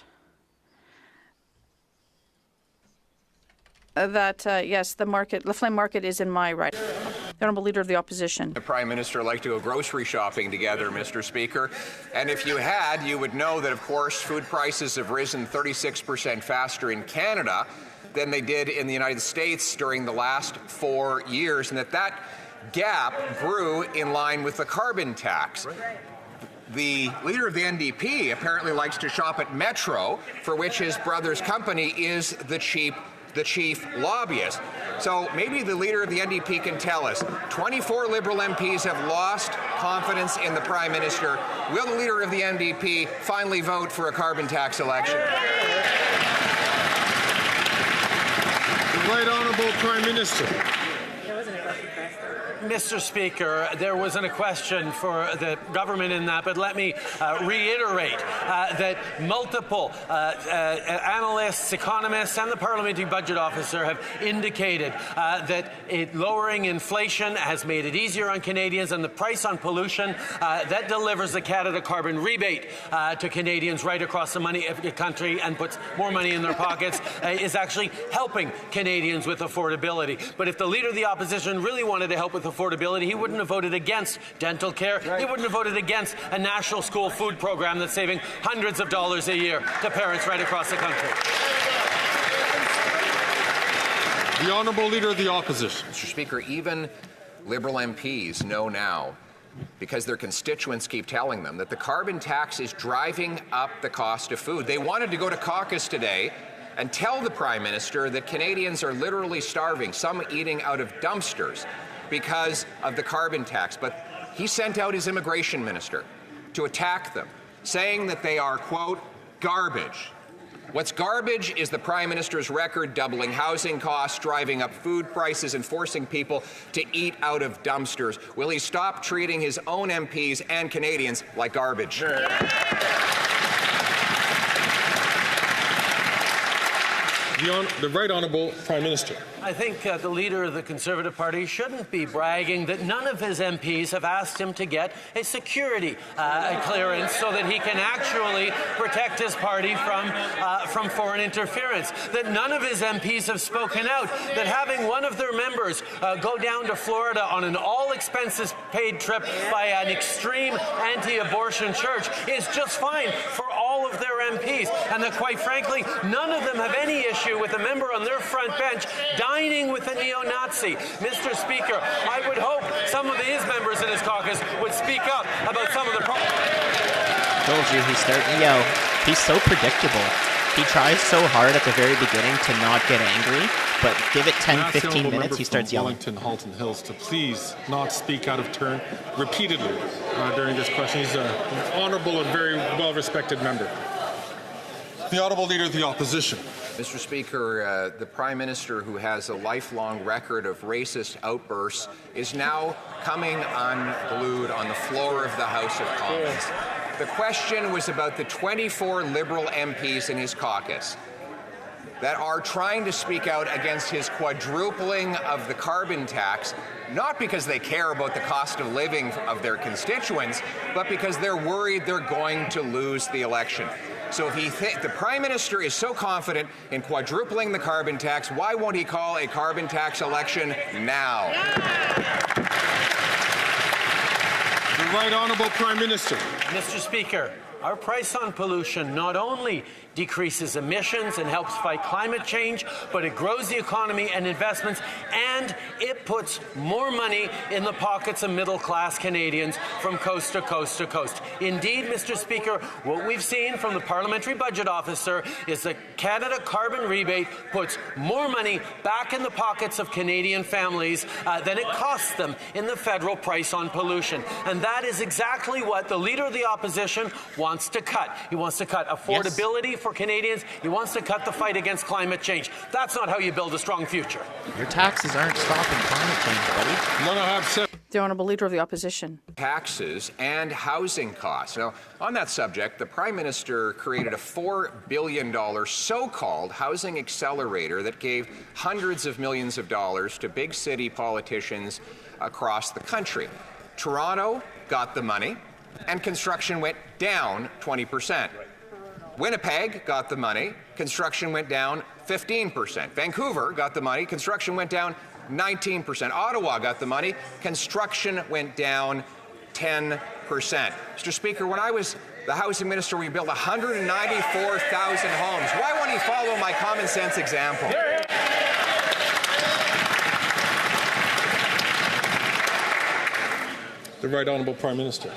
that, yes, the flame market is in my right. The Honourable Leader of the Opposition. The Prime Minister liked to go grocery shopping together, Mr. Speaker. And if you had, you would know that, of course, food prices have risen 36% faster in Canada than they did in the United States during the last 4 years, and that gap grew in line with the carbon tax. The leader of the NDP apparently likes to shop at Metro, for which his brother's company is the chief lobbyist. So maybe the leader of the NDP can tell us, 24 Liberal MPs have lost confidence in the Prime Minister. Will the leader of the NDP finally vote for a carbon tax election? The Right Honourable Prime Minister. Mr. Speaker, there wasn't a question for the government in that, but let me reiterate that multiple analysts, economists, and the Parliamentary Budget Officer have indicated that lowering inflation has made it easier on Canadians, and the price on pollution that delivers the Canada carbon rebate to Canadians right across the country and puts more money in their pockets is actually helping Canadians with affordability. But if the Leader of the Opposition really wanted to help with affordability, he wouldn't have voted against dental care. He wouldn't have voted against a national school food program that's saving hundreds of dollars a year to parents right across the country. The Honourable Leader of the Opposition. Mr. Speaker, even Liberal MPs know now, because their constituents keep telling them, that the carbon tax is driving up the cost of food. They wanted to go to caucus today and tell the Prime Minister that Canadians are literally starving, some eating out of dumpsters because of the carbon tax. But he sent out his immigration minister to attack them, saying that they are, quote, garbage. What's garbage is the Prime Minister's record doubling housing costs, driving up food prices, and forcing people to eat out of dumpsters. Will he stop treating his own MPs and Canadians like garbage? Sure. The Right Honourable Prime Minister. I think the leader of the Conservative Party shouldn't be bragging that none of his MPs have asked him to get a security clearance so that he can actually protect his party from foreign interference. That none of his MPs have spoken out. That having one of their members go down to Florida on an all-expenses-paid trip by an extreme anti-abortion church is just fine for all of their MPs. And that, quite frankly, none of them have any issue with a member on their front bench dining with a neo-Nazi. Mr. Speaker, I would hope some of his members in his caucus would speak up about some of the problems. Told you, he's starting to yell. He's so predictable. He tries so hard at the very beginning to not get angry, but give it 10, 15 minutes, he starts yelling. Wellington, Halton Hills, to please not speak out of turn repeatedly during this question. He's an honourable and very well-respected member. The Honourable Leader of the Opposition. Mr. Speaker, the Prime Minister, who has a lifelong record of racist outbursts, is now coming unglued on the floor of the House of Commons. The question was about the 24 Liberal MPs in his caucus. that are trying to speak out against his quadrupling of the carbon tax, not because they care about the cost of living of their constituents, but because they're worried they're going to lose the election. So if the Prime Minister is so confident in quadrupling the carbon tax, why won't he call a carbon tax election now? The Right Honourable Prime Minister. Mr. Speaker, our price on pollution not only decreases emissions and helps fight climate change, but it grows the economy and investments, and it puts more money in the pockets of middle-class Canadians from coast to coast to coast. Indeed, Mr. Speaker, what we've seen from the Parliamentary Budget Officer is that Canada Carbon Rebate puts more money back in the pockets of Canadian families than it costs them in the federal price on pollution. And that is exactly what the Leader of the Opposition wants to cut. He wants to cut affordability for Canadians. He wants to cut the fight against climate change. That's not how you build a strong future. Your taxes aren't stopping climate change, buddy. The Honourable Leader of the Opposition. Taxes and housing costs. Now, on that subject, the Prime Minister created a $4 billion so-called housing accelerator that gave hundreds of millions of dollars to big city politicians across the country. Toronto got the money, and construction went down 20%. Winnipeg got the money, construction went down 15%. Vancouver got the money, construction went down 19%. Ottawa got the money, construction went down 10%. Mr. Speaker, when I was the housing minister, we built 194,000 homes. Why won't he follow my common sense example? The Right Honourable Prime Minister.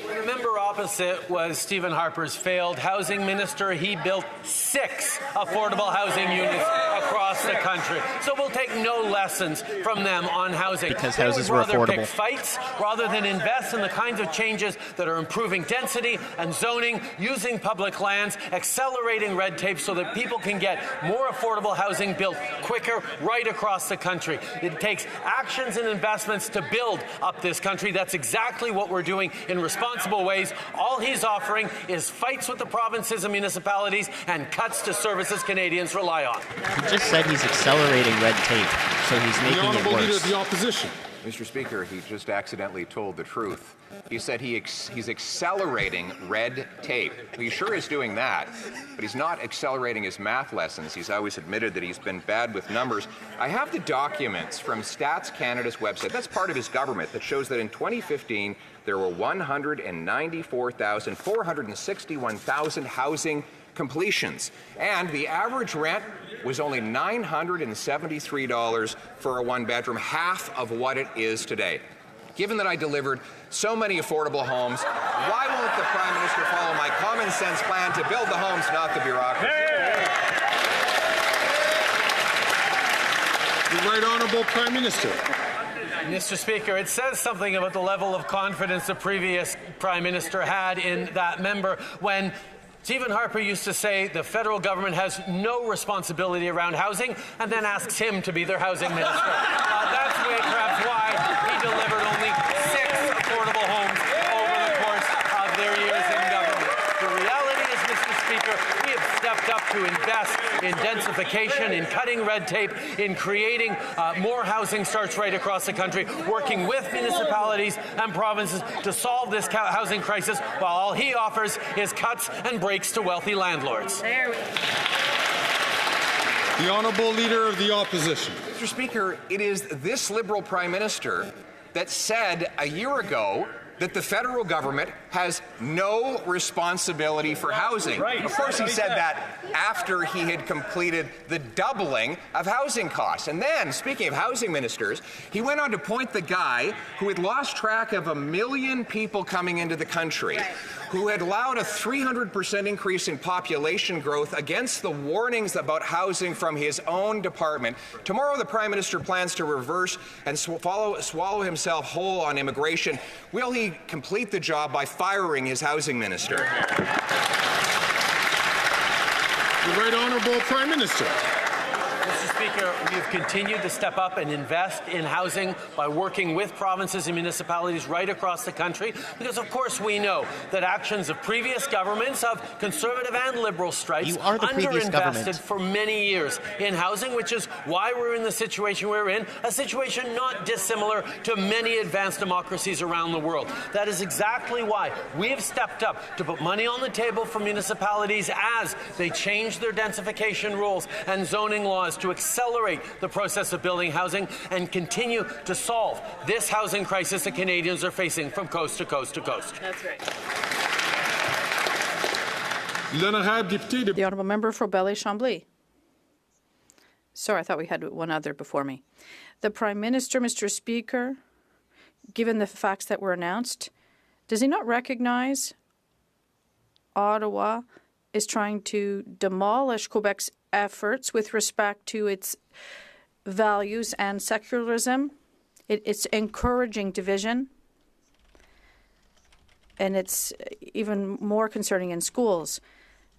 The member opposite was Stephen Harper's failed housing minister. He built 6 affordable housing units across the country. So we'll take no lessons from them on housing. Because houses were affordable. Pick fights rather than invest in the kinds of changes that are improving density and zoning, using public lands, accelerating red tape so that people can get more affordable housing built quicker right across the country. It takes actions and investments to build up this country. That's exactly what we're doing in responsible ways. All he's offering is fights with the provinces and municipalities and cuts to services Canadians rely on. He just said he's accelerating red tape, so he's making it worse. The Honourable Leader of the Opposition. Mr. Speaker, he just accidentally told the truth. He said he's accelerating red tape. Well, he sure is doing that, but he's not accelerating his math lessons. He's always admitted that he's been bad with numbers. I have the documents from Stats Canada's website. That's part of his government that shows that in 2015, there were 461,000 housing completions, and the average rent was only $973 for a one-bedroom, half of what it is today. Given that I delivered so many affordable homes, why won't the Prime Minister follow my common sense plan to build the homes, not the bureaucracy? The Right Honourable Prime Minister. Mr. Speaker, it says something about the level of confidence the previous Prime Minister had in that member when Stephen Harper used to say the federal government has no responsibility around housing and then asks him to be their housing minister. That's perhaps why he delivered only 6 affordable homes over the course of their years in government. The reality is, Mr. Speaker, we have stepped up to invest in densification, in cutting red tape, in creating more housing starts right across the country, working with municipalities and provinces to solve this housing crisis, while all he offers is cuts and breaks to wealthy landlords. The Honourable Leader of the Opposition. Mr. Speaker, it is this Liberal Prime Minister that said a year ago that the federal government has no responsibility for housing. Right. Of course, he said that after he had completed the doubling of housing costs. And then, speaking of housing ministers, he went on to point the guy who had lost track of 1 million people coming into the country, who had allowed a 300% increase in population growth against the warnings about housing from his own department. Tomorrow, the Prime Minister plans to reverse and swallow himself whole on immigration. Will he complete the job by firing his housing minister? The Right Honourable Prime Minister. Mr. Speaker, we have continued to step up and invest in housing by working with provinces and municipalities right across the country, because of course we know that actions of previous governments, of Conservative and Liberal stripes, underinvested for many years in housing, which is why we're in the situation we're in, a situation not dissimilar to many advanced democracies around the world. That is exactly why we have stepped up to put money on the table for municipalities as they change their densification rules and zoning laws to accelerate the process of building housing and continue to solve this housing crisis that Canadians are facing from coast to coast to coast. That's right. The honourable member for Belleuil-Chambly. Sorry, I thought we had one other before me. The Prime Minister, Mr. Speaker, given the facts that were announced, does he not recognize Ottawa is trying to demolish Quebec's efforts with respect to its values and secularism? It's encouraging division, and it's even more concerning in schools.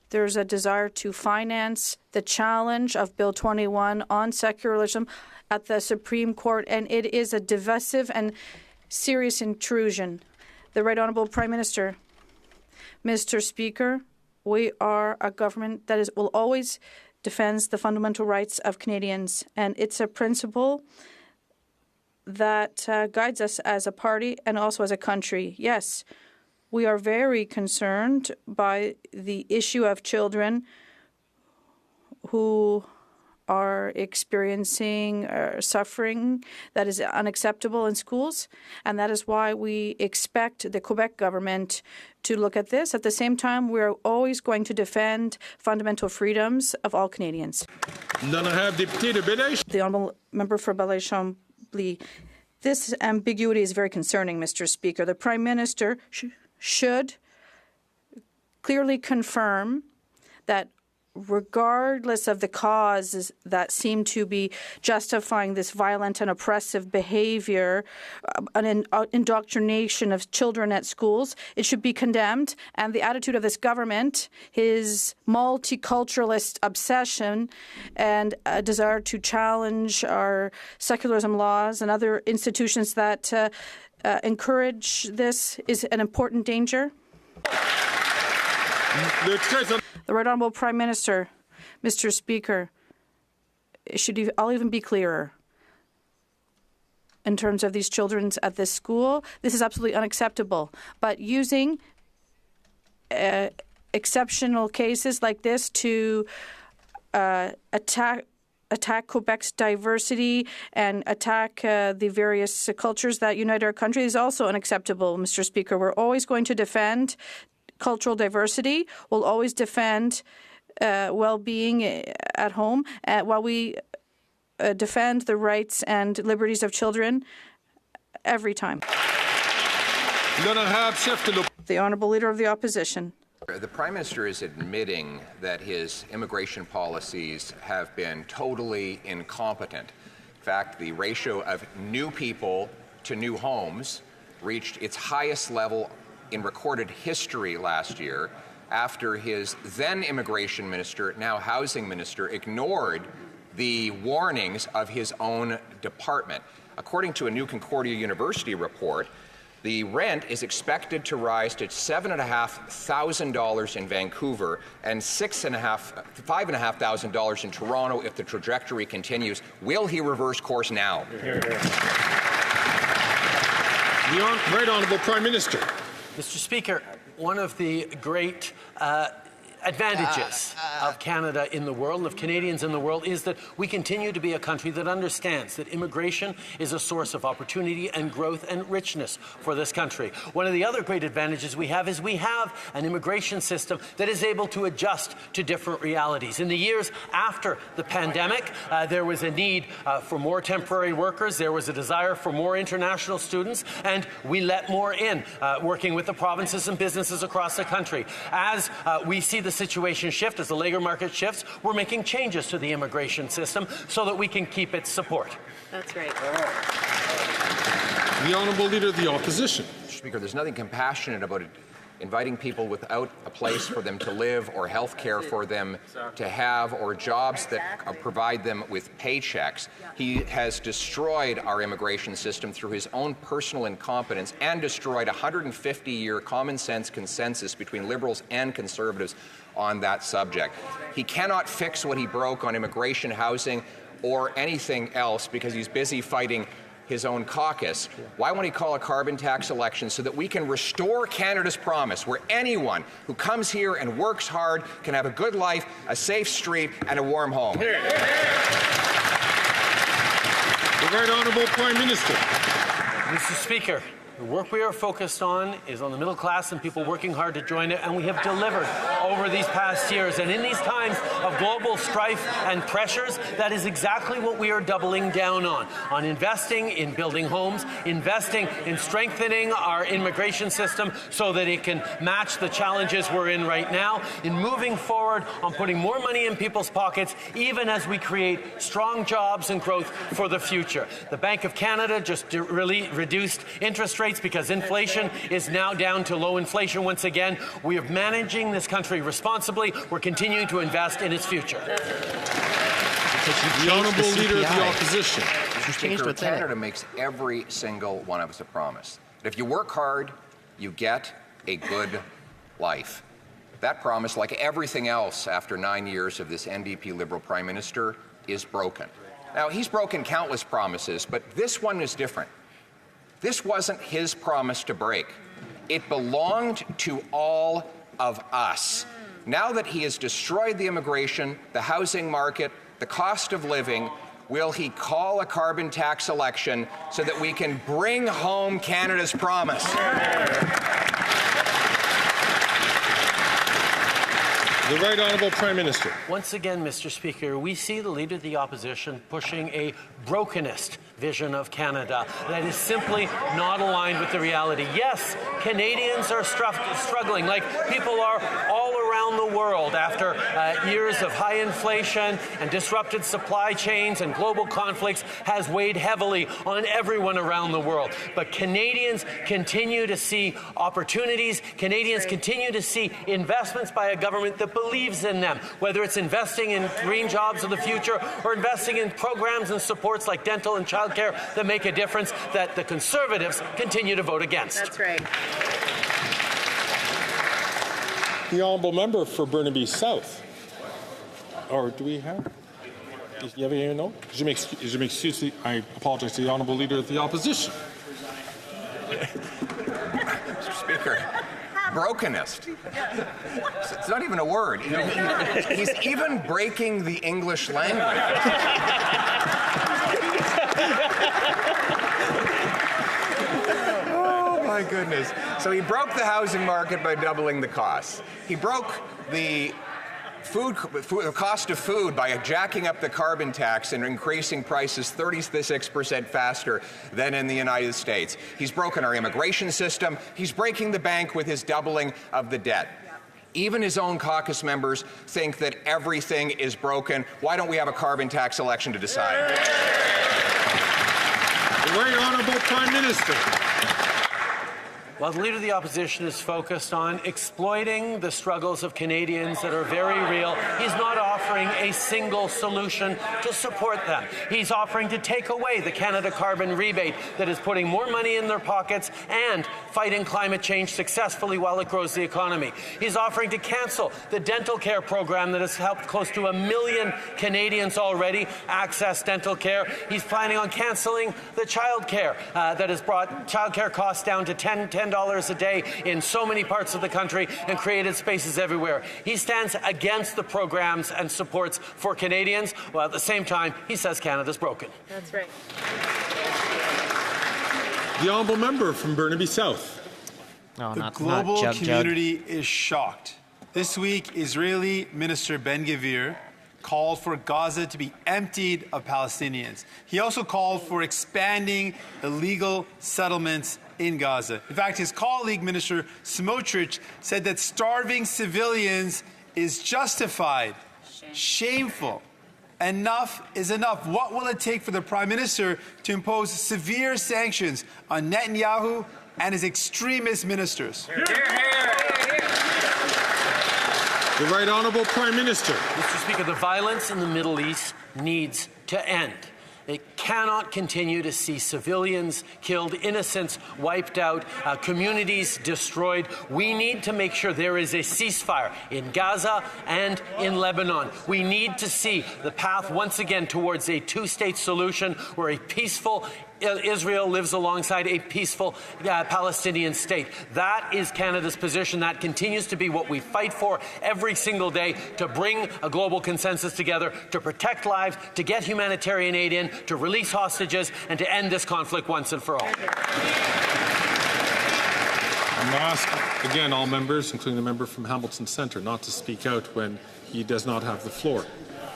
There's a desire to finance the challenge of Bill 21 on secularism at the Supreme Court, and it is a divisive and serious intrusion. The Right Honourable Prime Minister, Mr. Speaker, we are a government that will always defends the fundamental rights of Canadians, and it's a principle that guides us as a party and also as a country. Yes, we are very concerned by the issue of children who are experiencing suffering that is unacceptable in schools, and that is why we expect the Quebec government to look at this. At the same time, we are always going to defend fundamental freedoms of all Canadians. The honourable member for Belleuil-Chambly. This ambiguity is very concerning, Mr. Speaker. The Prime Minister should clearly confirm that regardless of the causes that seem to be justifying this violent and oppressive behavior, an indoctrination of children at schools, it should be condemned. And the attitude of this government, his multiculturalist obsession and a desire to challenge our secularism laws and other institutions that encourage this is an important danger. The Right Honourable Prime Minister, Mr. Speaker, I'll even be clearer. In terms of these children at this school, this is absolutely unacceptable. But using exceptional cases like this to attack Quebec's diversity and attack the various cultures that unite our country is also unacceptable, Mr. Speaker. We're always going to defend cultural diversity. We'll always defend well-being at home while we defend the rights and liberties of children every time. The Honourable Leader of the Opposition. The Prime Minister is admitting that his immigration policies have been totally incompetent. In fact, the ratio of new people to new homes reached its highest level in recorded history last year after his then immigration minister, now housing minister, ignored the warnings of his own department. According to a new Concordia University report, the rent is expected to rise to $7,500 in Vancouver and $5,500 in Toronto if the trajectory continues. Will he reverse course now? The Right Honourable Prime Minister. Mr. Speaker, one of the great advantages of Canada in the world, and of Canadians in the world, is that we continue to be a country that understands that immigration is a source of opportunity and growth and richness for this country. One of the other great advantages we have is we have an immigration system that is able to adjust to different realities. In the years after the pandemic, there was a need for more temporary workers, there was a desire for more international students, and we let more in, working with the provinces and businesses across the country. As we see the situation shift, as the labour market shifts, we're making changes to the immigration system so that we can keep its support. That's right. The Honourable Leader of the Opposition. Mr. Speaker, there's nothing compassionate about inviting people without a place for them to live or health care for them to have or jobs that provide them with paychecks. He has destroyed our immigration system through his own personal incompetence and destroyed a 150-year common sense consensus between Liberals and Conservatives on that subject. He cannot fix what he broke on immigration, housing, or anything else because he's busy fighting his own caucus. Why won't he call a carbon tax election so that we can restore Canada's promise, where anyone who comes here and works hard can have a good life, a safe street, and a warm home? The Right Honourable Prime Minister. Mr. Speaker, the work we are focused on is on the middle class and people working hard to join it, and we have delivered over these past years. And in these times of global strife and pressures, that is exactly what we are doubling down on investing in building homes, investing in strengthening our immigration system so that it can match the challenges we're in right now, in moving forward on putting more money in people's pockets, even as we create strong jobs and growth for the future. The Bank of Canada just really reduced interest rates because inflation is now down to low inflation once again. We are managing this country responsibly. We're continuing to invest in its future. The Honourable Leader of the Opposition. Mr. Speaker, Canada makes every single one of us a promise that if you work hard, you get a good life. That promise, like everything else after 9 years of this NDP Liberal Prime Minister, is broken. Now, he's broken countless promises, but this one is different. This wasn't his promise to break. It belonged to all of us. Now that he has destroyed the immigration, the housing market, the cost of living, will he call a carbon tax election so that we can bring home Canada's promise? The Right Honourable Prime Minister. Once again, Mr. Speaker, we see the Leader of the Opposition pushing a brokenist vision of Canada that is simply not aligned with the reality. Yes, Canadians are struggling like people are all around the world after years of high inflation and disrupted supply chains and global conflicts has weighed heavily on everyone around the world. But Canadians continue to see opportunities. Canadians continue to see investments by a government that believes in them, whether it's investing in green jobs of the future or investing in programs and supports like dental and childcare that make a difference that the Conservatives continue to vote against. That's right. The Honourable Member for Burnaby South. Or do we have? You have any no? Je m'excuse. I apologize to the Honourable Leader of the Opposition. Mr. Speaker, brokenist. It's not even a word. He's even breaking the English language. Oh, my goodness. So he broke the housing market by doubling the costs. He broke the cost of food by jacking up the carbon tax and increasing prices 36% faster than in the United States. He's broken our immigration system. He's breaking the bank with his doubling of the debt. Even his own caucus members think that everything is broken. Why don't we have a carbon tax election to decide? The Right Honourable Prime Minister. While the Leader of the Opposition is focused on exploiting the struggles of Canadians that are very real, he's not offering a single solution to support them. He's offering to take away the Canada carbon rebate that is putting more money in their pockets and fighting climate change successfully while it grows the economy. He's offering to cancel the dental care program that has helped close to 1 million Canadians already access dental care. He's planning on canceling the child care that has brought child care costs down to $10 a day in so many parts of the country and created spaces everywhere. He stands against the programs and supports for Canadians, while at the same time he says Canada's broken. That's right. The Honourable Member from Burnaby South. No, the not global Jug community is shocked. This week, Israeli Minister Ben-Gvir called for Gaza to be emptied of Palestinians. He also called for expanding illegal settlements in Gaza. In fact, his colleague, Minister Smotrich, said that starving civilians is justified. Shameful. Enough is enough. What will it take for the Prime Minister to impose severe sanctions on Netanyahu and his extremist ministers? Hear, hear. The Right Honourable Prime Minister. Mr. Speaker, the violence in the Middle East needs to end. It cannot continue to see civilians killed, innocents wiped out, communities destroyed. We need to make sure there is a ceasefire in Gaza and in Lebanon. We need to see the path once again towards a two-state solution where a peaceful Israel lives alongside a peaceful Palestinian state. That is Canada's position. That continues to be what we fight for every single day, to bring a global consensus together, to protect lives, to get humanitarian aid in, to release hostages, and to end this conflict once and for all. I'm going to ask again all members, including the member from Hamilton Centre, not to speak out when he does not have the floor.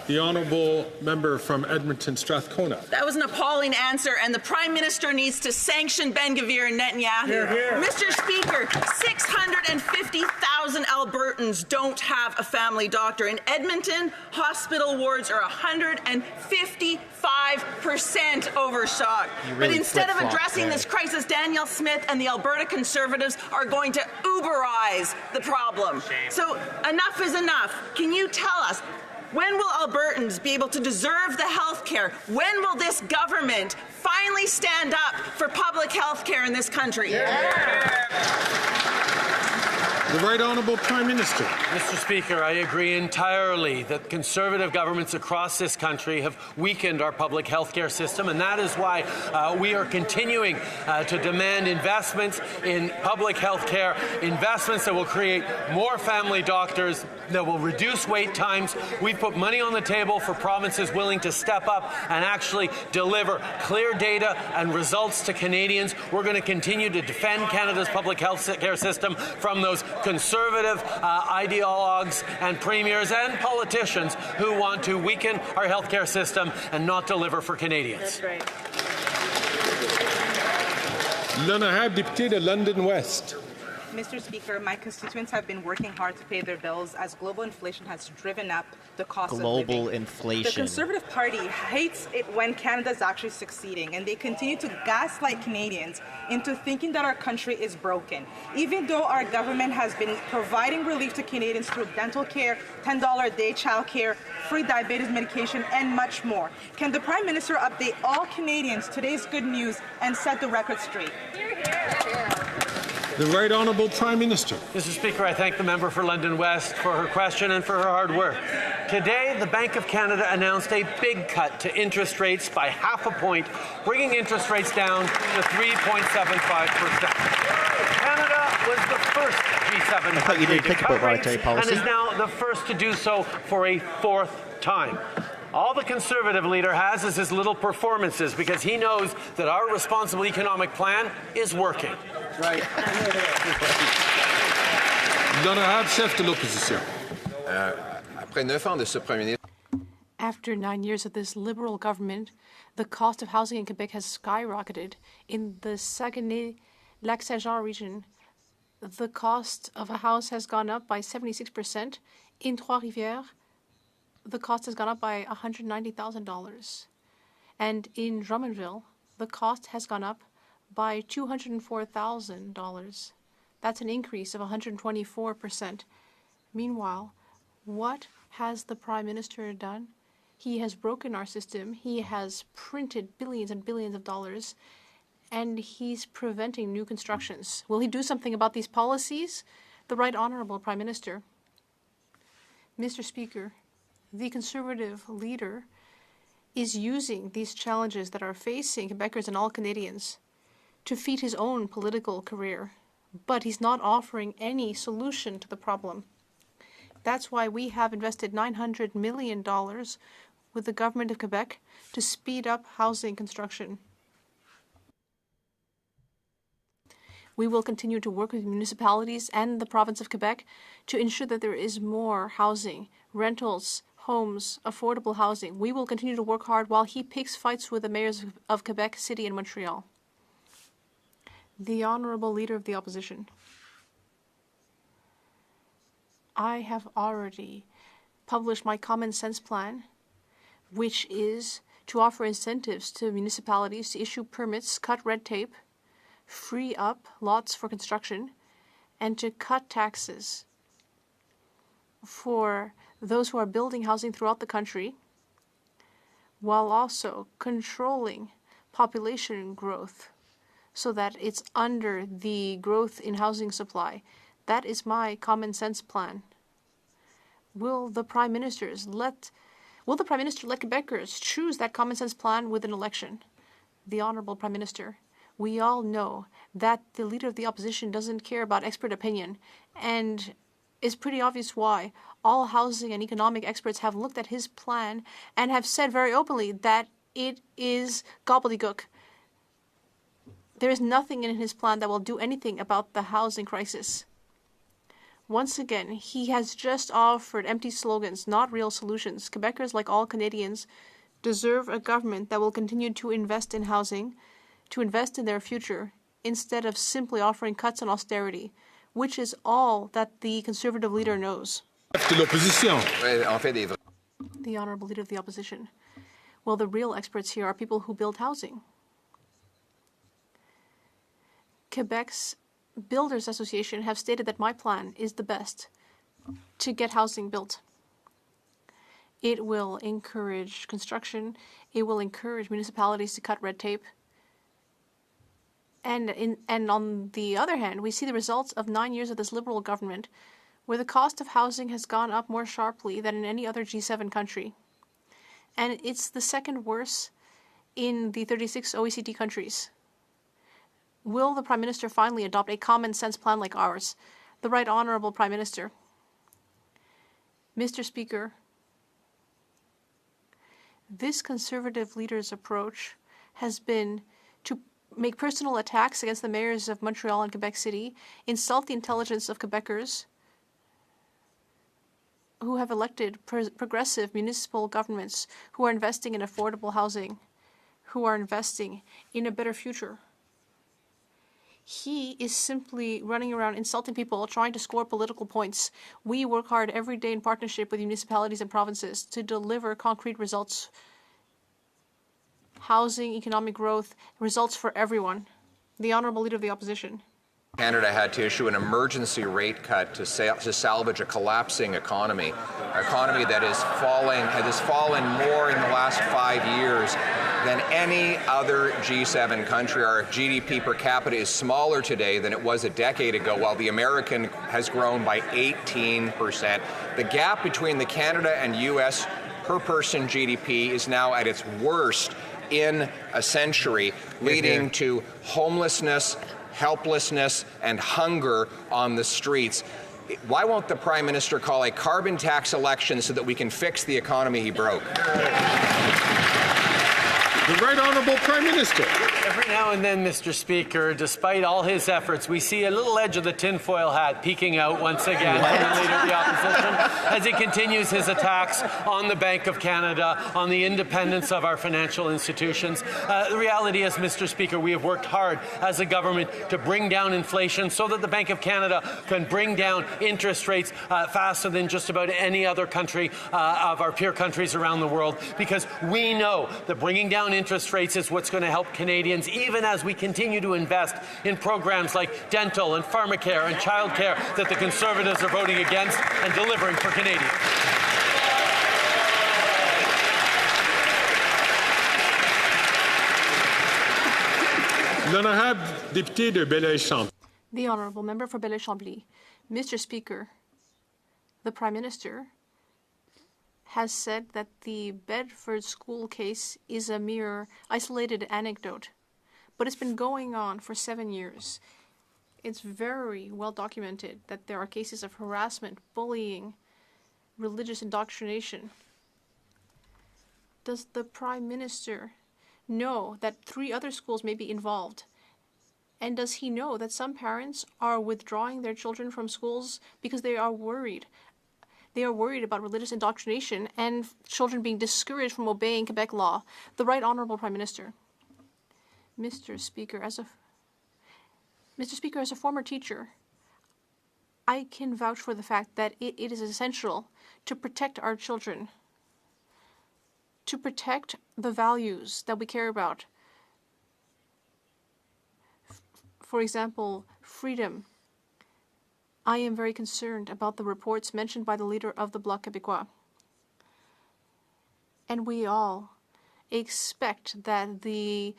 The honourable member from Edmonton Strathcona. That was an appalling answer, and the Prime Minister needs to sanction Ben-Gvir and Netanyahu. Hear, hear. Mr. Speaker, 650,000 Albertans don't have a family doctor. In Edmonton, hospital wards are 155% overstocked. Really but instead of addressing there. this crisis, Danielle Smith and the Alberta Conservatives are going to Uberize the problem. So enough is enough. Can you tell us, when will Albertans be able to deserve the health care? When will this government finally stand up for public health care in this country? The Right Honourable Prime Minister. Mr. Speaker, I agree entirely that Conservative governments across this country have weakened our public health care system, and that is why we are continuing to demand investments in public health care, investments that will create more family doctors, that will reduce wait times. We've put money on the table for provinces willing to step up and actually deliver clear data and results to Canadians. We're going to continue to defend Canada's public health care system from those Conservative ideologues and premiers and politicians who want to weaken our health care system and not deliver for Canadians. That's right. L'honorable député de London West. Mr. Speaker, my constituents have been working hard to pay their bills as global inflation has driven up the cost of living. Global inflation. The Conservative Party hates it when Canada is actually succeeding, and they continue to gaslight Canadians into thinking that our country is broken. Even though our government has been providing relief to Canadians through dental care, $10 a day child care, free diabetes medication, and much more. Can the Prime Minister update all Canadians today's good news and set the record straight? The Right Honourable Prime Minister. Mr. Speaker, I thank the member for London West for her question and for her hard work. Today, the Bank of Canada announced a big cut to interest rates by half a point, bringing interest rates down to 3.75%. Canada was the first G7 country to cut rates and is now the first to do so for a fourth time. All the Conservative leader has is his little performances because he knows that our responsible economic plan is working. Right. L'honorable chef de l'opposition. Après 9 ans de ce Premier ministre. After 9 years of this Liberal government, the cost of housing in Quebec has skyrocketed. In the Saguenay-Lac-Saint-Jean region, the cost of a house has gone up by 76%. In Trois-Rivières, the cost has gone up by $190,000. And in Drummondville, the cost has gone up by $204,000. That's an increase of 124%. Meanwhile, what has the Prime Minister done? He has broken our system. He has printed billions and billions of dollars, and he's preventing new constructions. Will he do something about these policies? The Right Honourable Prime Minister. Mr. Speaker, the Conservative leader is using these challenges that are facing Quebecers and all Canadians to feed his own political career, but he's not offering any solution to the problem. That's why we have invested $900 million with the Government of Quebec to speed up housing construction. We will continue to work with municipalities and the province of Quebec to ensure that there is more housing, rentals, homes, affordable housing. We will continue to work hard while he picks fights with the mayors of Quebec City and Montreal. The Honourable Leader of the Opposition. I have already published my common sense plan, which is to offer incentives to municipalities to issue permits, cut red tape, free up lots for construction, and to cut taxes. for those who are building housing throughout the country, while also controlling population growth so that it's under the growth in housing supply. That is my common sense plan. Will the Prime Minister let Quebecers choose that common sense plan with an election? The Honourable Prime Minister, we all know that the Leader of the Opposition doesn't care about expert opinion, and it's pretty obvious why. All housing and economic experts have looked at his plan and have said very openly that it is gobbledygook. There is nothing in his plan that will do anything about the housing crisis. Once again, he has just offered empty slogans, not real solutions. Quebecers, like all Canadians, deserve a government that will continue to invest in housing, to invest in their future, instead of simply offering cuts and austerity, which is all that the Conservative leader knows. The Honourable Leader of the Opposition. Well, the real experts here are people who build housing. Quebec's Builders Association have stated that my plan is the best to get housing built. It will encourage construction. It will encourage municipalities to cut red tape. And on the other hand, we see the results of 9 years of this Liberal government, where the cost of housing has gone up more sharply than in any other G7 country. And it's the second worst in the 36 OECD countries. Will the Prime Minister finally adopt a common sense plan like ours? The Right Honourable Prime Minister. Mr. Speaker, this Conservative leader's approach has been to make personal attacks against the mayors of Montreal and Quebec City, insult the intelligence of Quebecers who have elected progressive municipal governments who are investing in affordable housing, who are investing in a better future. He is simply running around insulting people, trying to score political points. We work hard every day in partnership with municipalities and provinces to deliver concrete results. Housing, economic growth, results for everyone. The Honourable Leader of the Opposition. Canada had to issue an emergency rate cut to salvage a collapsing economy, an economy that has fallen more in the last 5 years than any other G7 country. Our GDP per capita is smaller today than it was a decade ago, while the American has grown by 18%. The gap between the Canada and U.S. per person GDP is now at its worst in a century, leading to homelessness, helplessness, and hunger on the streets. Why won't the Prime Minister call a carbon tax election so that we can fix the economy he broke? The Right Honourable Prime Minister. Every now and then, Mr. Speaker, despite all his efforts, we see a little edge of the tinfoil hat peeking out once again from the Leader of the Opposition as he continues his attacks on the Bank of Canada, on the independence of our financial institutions. The reality is, Mr. Speaker, we have worked hard as a government to bring down inflation so that the Bank of Canada can bring down interest rates faster than just about any other country of our peer countries around the world, because we know that bringing down interest rates is what's going to help Canadians, even as we continue to invest in programs like dental and pharmacare and childcare that the Conservatives are voting against and delivering for Canadians. L'honorable député de Belleuil-Chambly. The Honourable Member for Belleuil-Chambly. Mr. Speaker, the Prime Minister has said that the Bedford school case is a mere isolated anecdote, but it's been going on for 7 years. It's very well documented that there are cases of harassment, bullying, religious indoctrination. Does the Prime Minister know that 3 other schools may be involved? And does he know that some parents are withdrawing their children from schools because they are worried? They are worried about religious indoctrination and children being discouraged from obeying Quebec law. The Right Honourable Prime Minister. Mr. Speaker, as a former teacher, I can vouch for the fact that it is essential to protect our children, to protect the values that we care about. For example, freedom, I am very concerned about the reports mentioned by the leader of the Bloc Québécois. And we all expect that the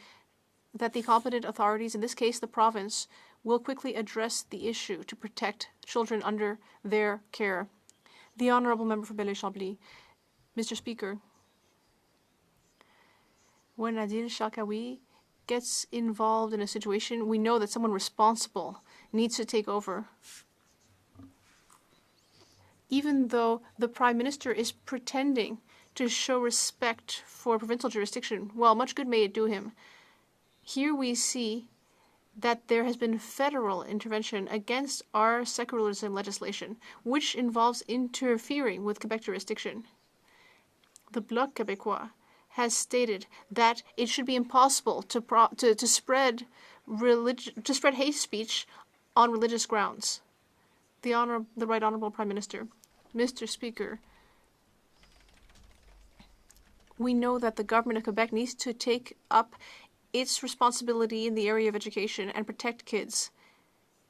competent authorities, in this case the province, will quickly address the issue to protect children under their care. The Honourable Member for Belleuil-Chambly. Mr. Speaker, when Adil Sharkawi gets involved in a situation, we know that someone responsible needs to take over. Even though the Prime Minister is pretending to show respect for provincial jurisdiction, well, much good may it do him. Here we see that there has been federal intervention against our secularism legislation, which involves interfering with Quebec jurisdiction. The Bloc Québécois has stated that it should be impossible to spread hate speech on religious grounds. The Right Honourable Prime Minister. Mr. Speaker, we know that the government of Quebec needs to take up its responsibility in the area of education and protect kids.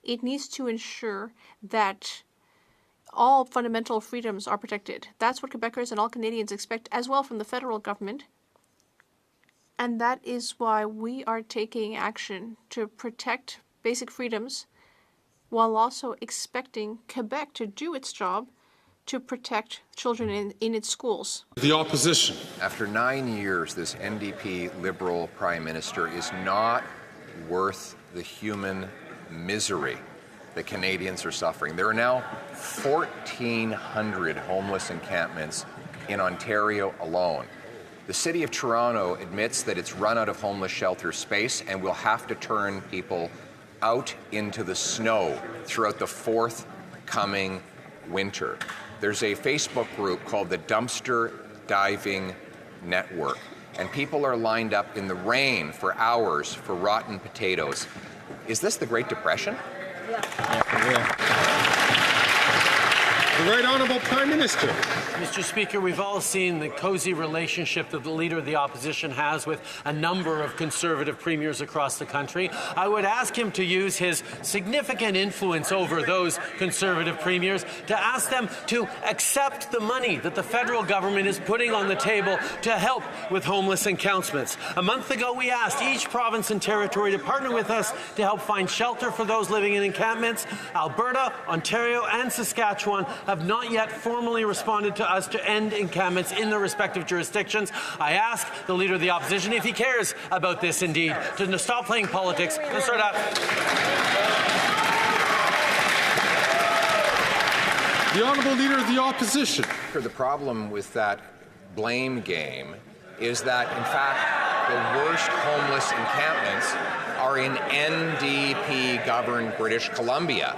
It needs to ensure that all fundamental freedoms are protected. That's what Quebecers and all Canadians expect as well from the federal government. And that is why we are taking action to protect basic freedoms while also expecting Quebec to do its job to protect children in its schools. The opposition. After 9 years, this NDP Liberal Prime Minister is not worth the human misery that Canadians are suffering. There are now 1,400 homeless encampments in Ontario alone. The City of Toronto admits that it's run out of homeless shelter space and will have to turn people out into the snow throughout the forthcoming winter. There's a Facebook group called the Dumpster Diving Network, and people are lined up in the rain for hours for rotten potatoes. Is this the Great Depression? The Right Honourable Prime Minister. Mr. Speaker, we've all seen the cozy relationship that the Leader of the Opposition has with a number of Conservative premiers across the country. I would ask him to use his significant influence over those Conservative premiers to ask them to accept the money that the federal government is putting on the table to help with homeless encampments. A month ago, we asked each province and territory to partner with us to help find shelter for those living in encampments. Alberta, Ontario, and Saskatchewan have not yet formally responded to us to end encampments in their respective jurisdictions. I ask the Leader of the Opposition if he cares about this indeed, to stop playing politics and start up. The Honourable Leader of the Opposition. The problem with that blame game is that, in fact, the worst homeless encampments are in NDP-governed British Columbia.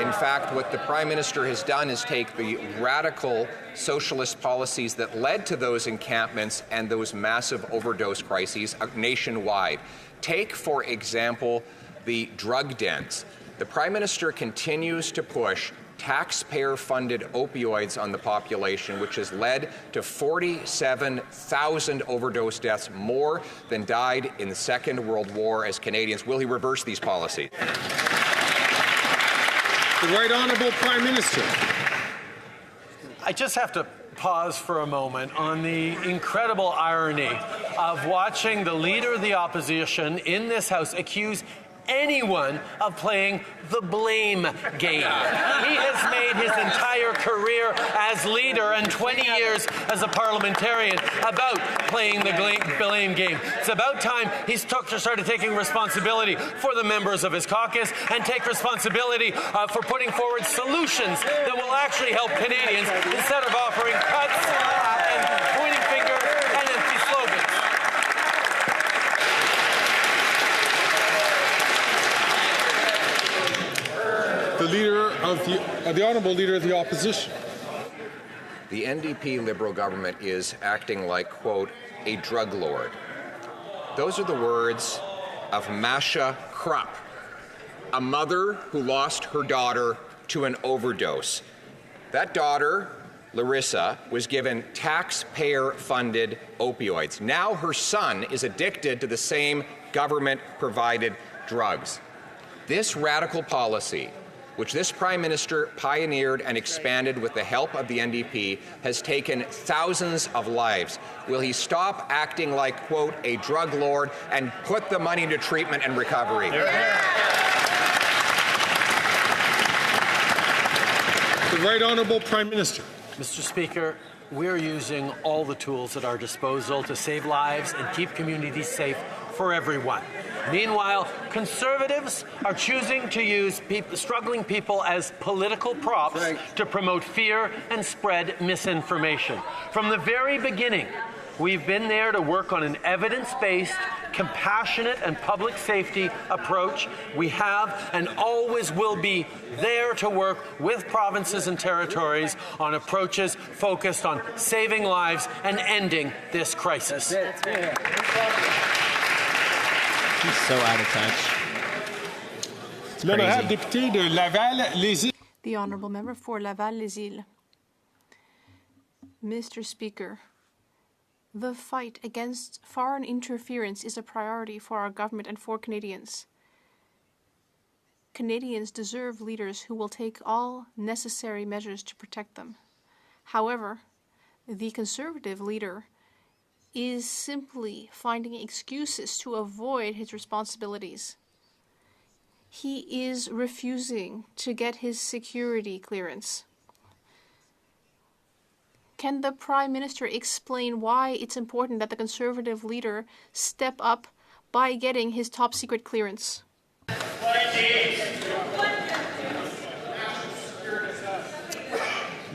In fact, what the Prime Minister has done is take the radical socialist policies that led to those encampments and those massive overdose crises nationwide. Take, for example, the drug dens. The Prime Minister continues to push taxpayer-funded opioids on the population, which has led to 47,000 overdose deaths, more than died in the Second World War as Canadians. Will he reverse these policies? The Right Honourable Prime Minister. I just have to pause for a moment on the incredible irony of watching the Leader of the Opposition in this House accuse anyone of playing the blame game. He has made his entire career as leader and 20 years as a parliamentarian about playing the blame game. It's about time he started taking responsibility for the members of his caucus and take responsibility for putting forward solutions that will actually help Canadians instead of offering cuts and pointing fingers and empty slogans. The Honourable Leader of the Opposition. The NDP Liberal government is acting like, quote, a drug lord. Those are the words of Masha Krupp, a mother who lost her daughter to an overdose. That daughter, Larissa, was given taxpayer-funded opioids. Now her son is addicted to the same government-provided drugs. This radical policy which this Prime Minister pioneered and expanded with the help of the NDP, has taken thousands of lives. Will he stop acting like, quote, a drug lord and put the money into treatment and recovery? The Right Honourable Prime Minister. Mr. Speaker, we're using all the tools at our disposal to save lives and keep communities safe for everyone. Meanwhile, Conservatives are choosing to use struggling people as political props to promote fear and spread misinformation. From the very beginning, we've been there to work on an evidence-based, compassionate and public safety approach. We have and always will be there to work with provinces and territories on approaches focused on saving lives and ending this crisis. He's so out of touch. L'honorable député de Laval-les-Îles. The Honourable Member for Laval-les-Îles. Mr. Speaker, the fight against foreign interference is a priority for our government and for Canadians. Canadians deserve leaders who will take all necessary measures to protect them. However, the Conservative leader is simply finding excuses to avoid his responsibilities. He is refusing to get his security clearance. Can the Prime Minister explain why it's important that the Conservative leader step up by getting his top secret clearance?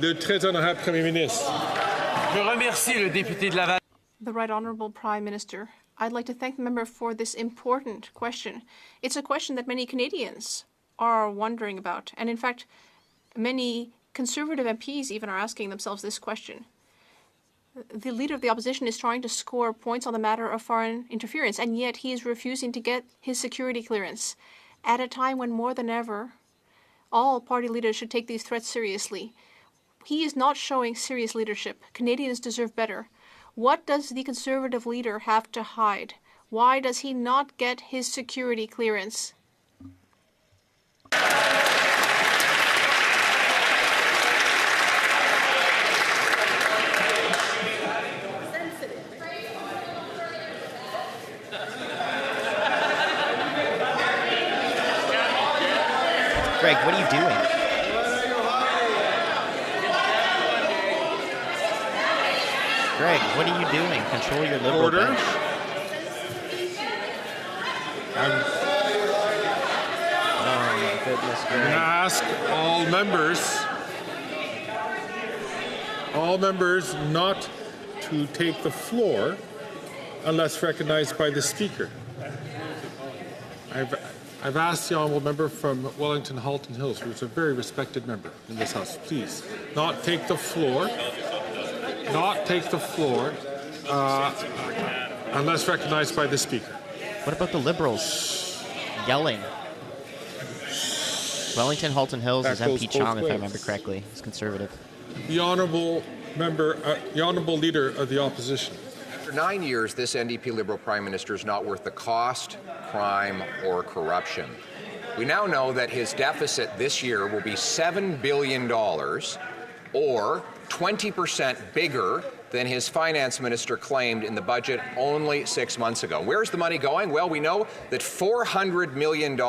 Le très honorable Premier ministre. Je remercie le député de Laval. The Right Honourable Prime Minister, I'd like to thank the member for this important question. It's a question that many Canadians are wondering about, and in fact, many Conservative MPs even are asking themselves this question. The Leader of the Opposition is trying to score points on the matter of foreign interference, and yet he is refusing to get his security clearance at a time when more than ever, all party leaders should take these threats seriously. He is not showing serious leadership. Canadians deserve better. What does the Conservative leader have to hide? Why does he not get his security clearance? Greg, what are you doing? Greg, what are you doing? Control your Liberal Order. bench. Oh my goodness, I'm Greg. going to ask all members not to take the floor unless recognized by the Speaker. I've asked the honourable member from Wellington Halton Hills, who is a very respected member in this House, please not take the floor. Not take the floor unless recognized by the Speaker. What about the Liberals yelling? Wellington Halton Hills is MP Chong, if I remember correctly. He's Conservative. The honourable member, the honourable Leader of the Opposition. For 9 years, this NDP Liberal Prime Minister is not worth the cost, crime, or corruption. We now know that his deficit this year will be $7 billion, or 20% bigger than his finance minister claimed in the budget only 6 months ago. Where's the money going? Well, we know that $400 million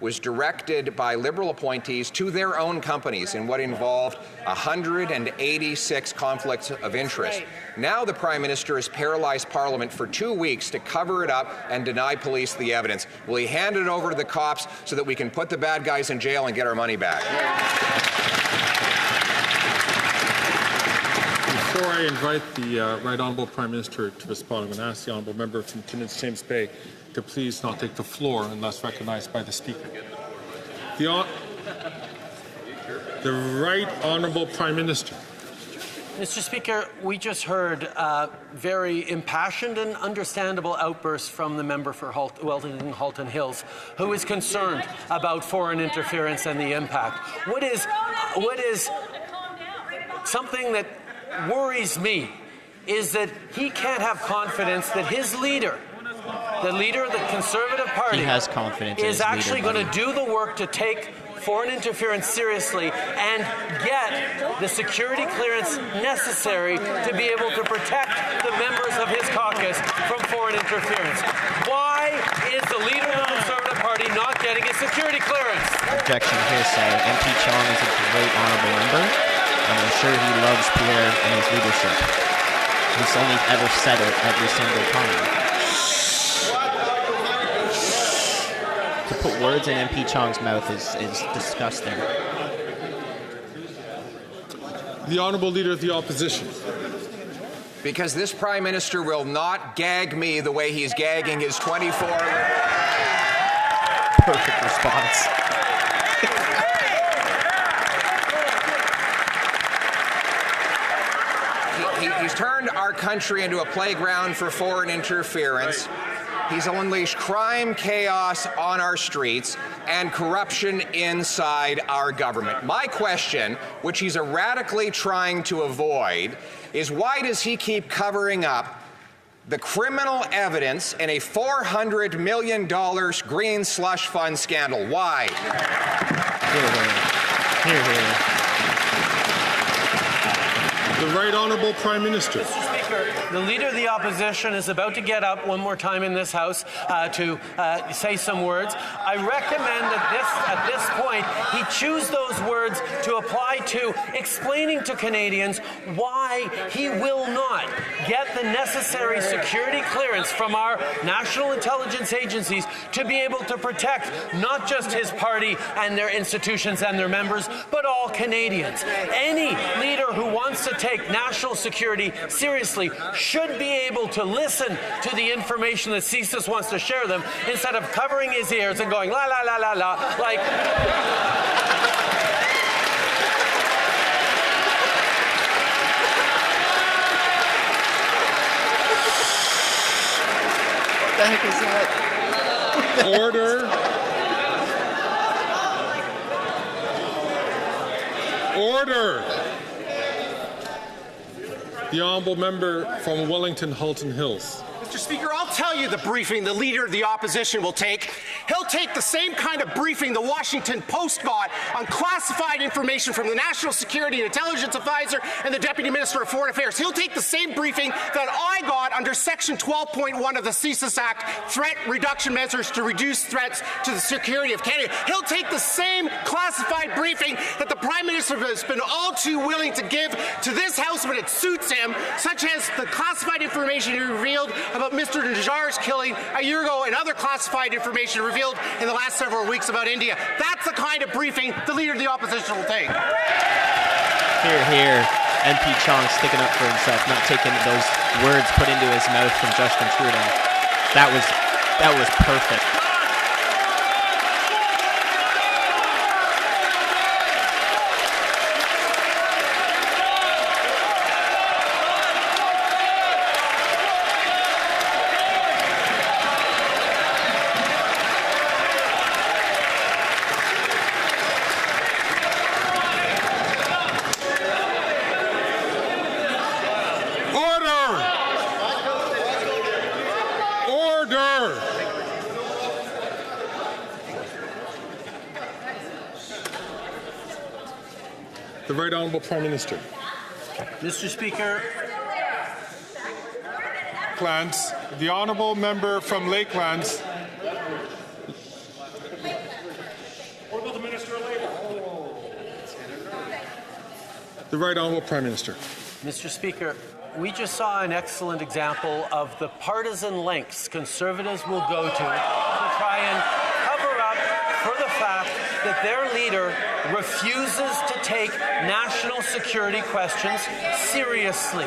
was directed by Liberal appointees to their own companies in what involved 186 conflicts of interest. Now the Prime Minister has paralyzed Parliament for 2 weeks to cover it up and deny police the evidence. Will he hand it over to the cops so that we can put the bad guys in jail and get our money back? Before I invite the Right Honourable Prime Minister to respond, I'm going to ask the Honourable Member from Timmins James Bay to please not take the floor unless recognized by the Speaker. The Right Honourable Prime Minister. Mr. Speaker, we just heard very impassioned and understandable outbursts from the member for Wellington Halton Hills, who is concerned about foreign interference and the impact. What is something that worries me is that he can't have confidence that his leader, the leader of the Conservative Party, he has confidence is in his actually leader, going to do the work to take foreign interference seriously and get the security clearance necessary to be able to protect the members of his caucus from foreign interference. Why is the leader of the Conservative Party not getting a security clearance? Objection, hearsay. MP Chong is a great honourable member, and I'm sure he loves Pierre and his leadership. He's only ever said it every single time. To put words in MP Chong's mouth is disgusting. The Honourable Leader of the Opposition. Because this Prime Minister will not gag me the way he's gagging his 24... Perfect response. He's turned our country into a playground for foreign interference. He's unleashed crime, chaos on our streets, and corruption inside our government. My question, which he's erratically trying to avoid, is why does he keep covering up the criminal evidence in a $400 million green slush fund scandal? Why? Here, here. The Right Honourable Prime Minister. Mr. Speaker, the Leader of the Opposition is about to get up one more time in this House to say some words. I recommend that at this point he choose those words to apply to explaining to Canadians why he will not get the necessary security clearance from our national intelligence agencies to be able to protect not just his party and their institutions and their members, but all Canadians. Any leader who wants to take national security seriously should be able to listen to the information that CSIS wants to share them instead of covering his ears and going la la la la la like. What the heck is that? Order. The Honourable Member from Wellington Halton Hills. Mr. Speaker, I'll tell you the briefing the Leader of the Opposition will take. He'll take the same kind of briefing the Washington Post got on classified information from the National Security and Intelligence Advisor and the Deputy Minister of Foreign Affairs. He'll take the same briefing that I got under Section 12.1 of the CSIS Act, threat reduction measures to reduce threats to the security of Canada. He'll take the same classified briefing that the Prime Minister has been all too willing to give to this House when it suits him, such as the classified information he revealed about Mr. Najjar's killing a year ago and other classified information revealed in the last several weeks about India. That's the kind of briefing the Leader of the Opposition will take. Here, here. MP Chong sticking up for himself, not taking those words put into his mouth from Justin Trudeau. That was perfect. The Right Honourable Prime Minister. Mr. Speaker. Lakelands. The Honourable Member from Lakelands. What about the Minister of Labour? The Right Honourable Prime Minister. Mr. Speaker, we just saw an excellent example of the partisan lengths Conservatives will go to try and cover up for the fact that their leader refuses to take national security questions seriously.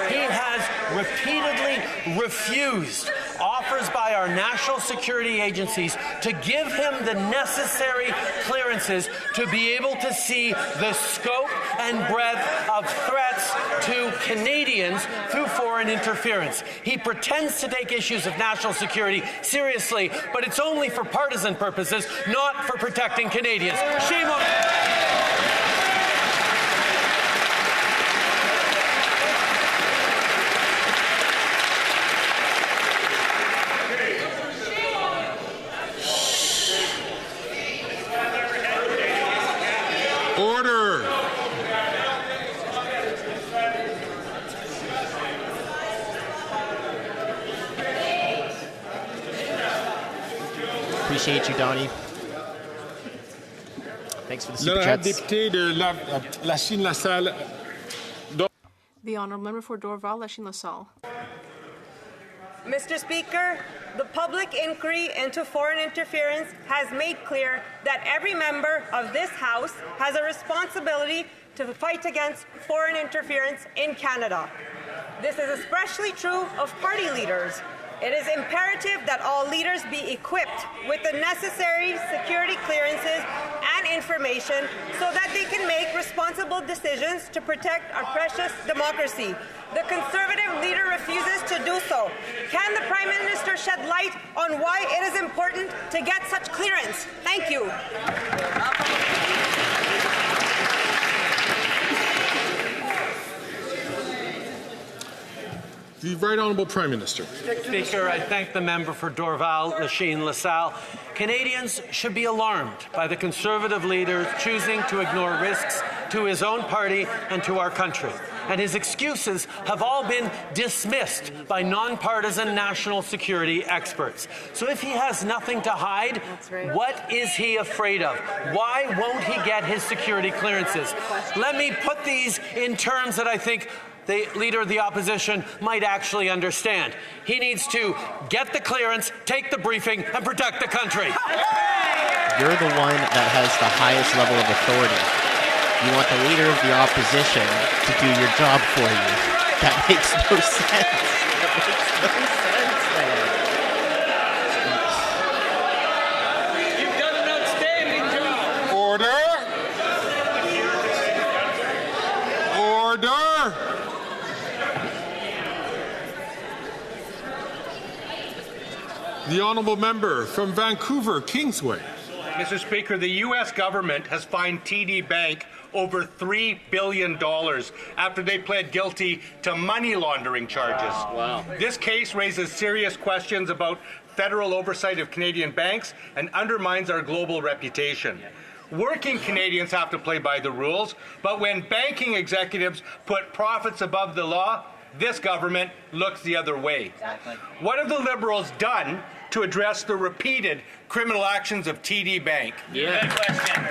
He has repeatedly refused offers by our national security agencies to give him the necessary clearances to be able to see the scope and breadth of threats to Canadians through foreign interference. He pretends to take issues of national security seriously, but it's only for partisan purposes, not for protecting Canadians. Shame on Appreciate you, Donnie. Thanks for the super L'honorable chats. député de la Chine-la-Salle. The honourable member for Dorval, Lachine LaSalle. Mr. Speaker, the public inquiry into foreign interference has made clear that every member of this House has a responsibility to fight against foreign interference in Canada. This is especially true of party leaders. It is imperative that all leaders be equipped with the necessary security clearances and information so that they can make responsible decisions to protect our precious democracy. The Conservative leader refuses to do so. Can the Prime Minister shed light on why it is important to get such clearance? Thank you. The Right Honourable Prime Minister. Speaker, I thank the member for Dorval, Lachine, LaSalle. Canadians should be alarmed by the Conservative leader choosing to ignore risks to his own party and to our country. And his excuses have all been dismissed by nonpartisan national security experts. So if he has nothing to hide, what is he afraid of? Why won't he get his security clearances? Let me put these in terms that I think the Leader of the Opposition might actually understand. He needs to get the clearance, take the briefing, and protect the country. You're the one that has the highest level of authority. You want the Leader of the Opposition to do your job for you. That makes no sense. That makes no sense, man. You've done an outstanding job. Order. Order. The Honourable Member from Vancouver, Kingsway. Mr. Speaker, the U.S. government has fined TD Bank over $3 billion after they pled guilty to money laundering charges. Wow. This case raises serious questions about federal oversight of Canadian banks and undermines our global reputation. Working Canadians have to play by the rules, but when banking executives put profits above the law, this government looks the other way. Exactly. What have the Liberals done to address the repeated criminal actions of TD Bank? Yeah. Good question.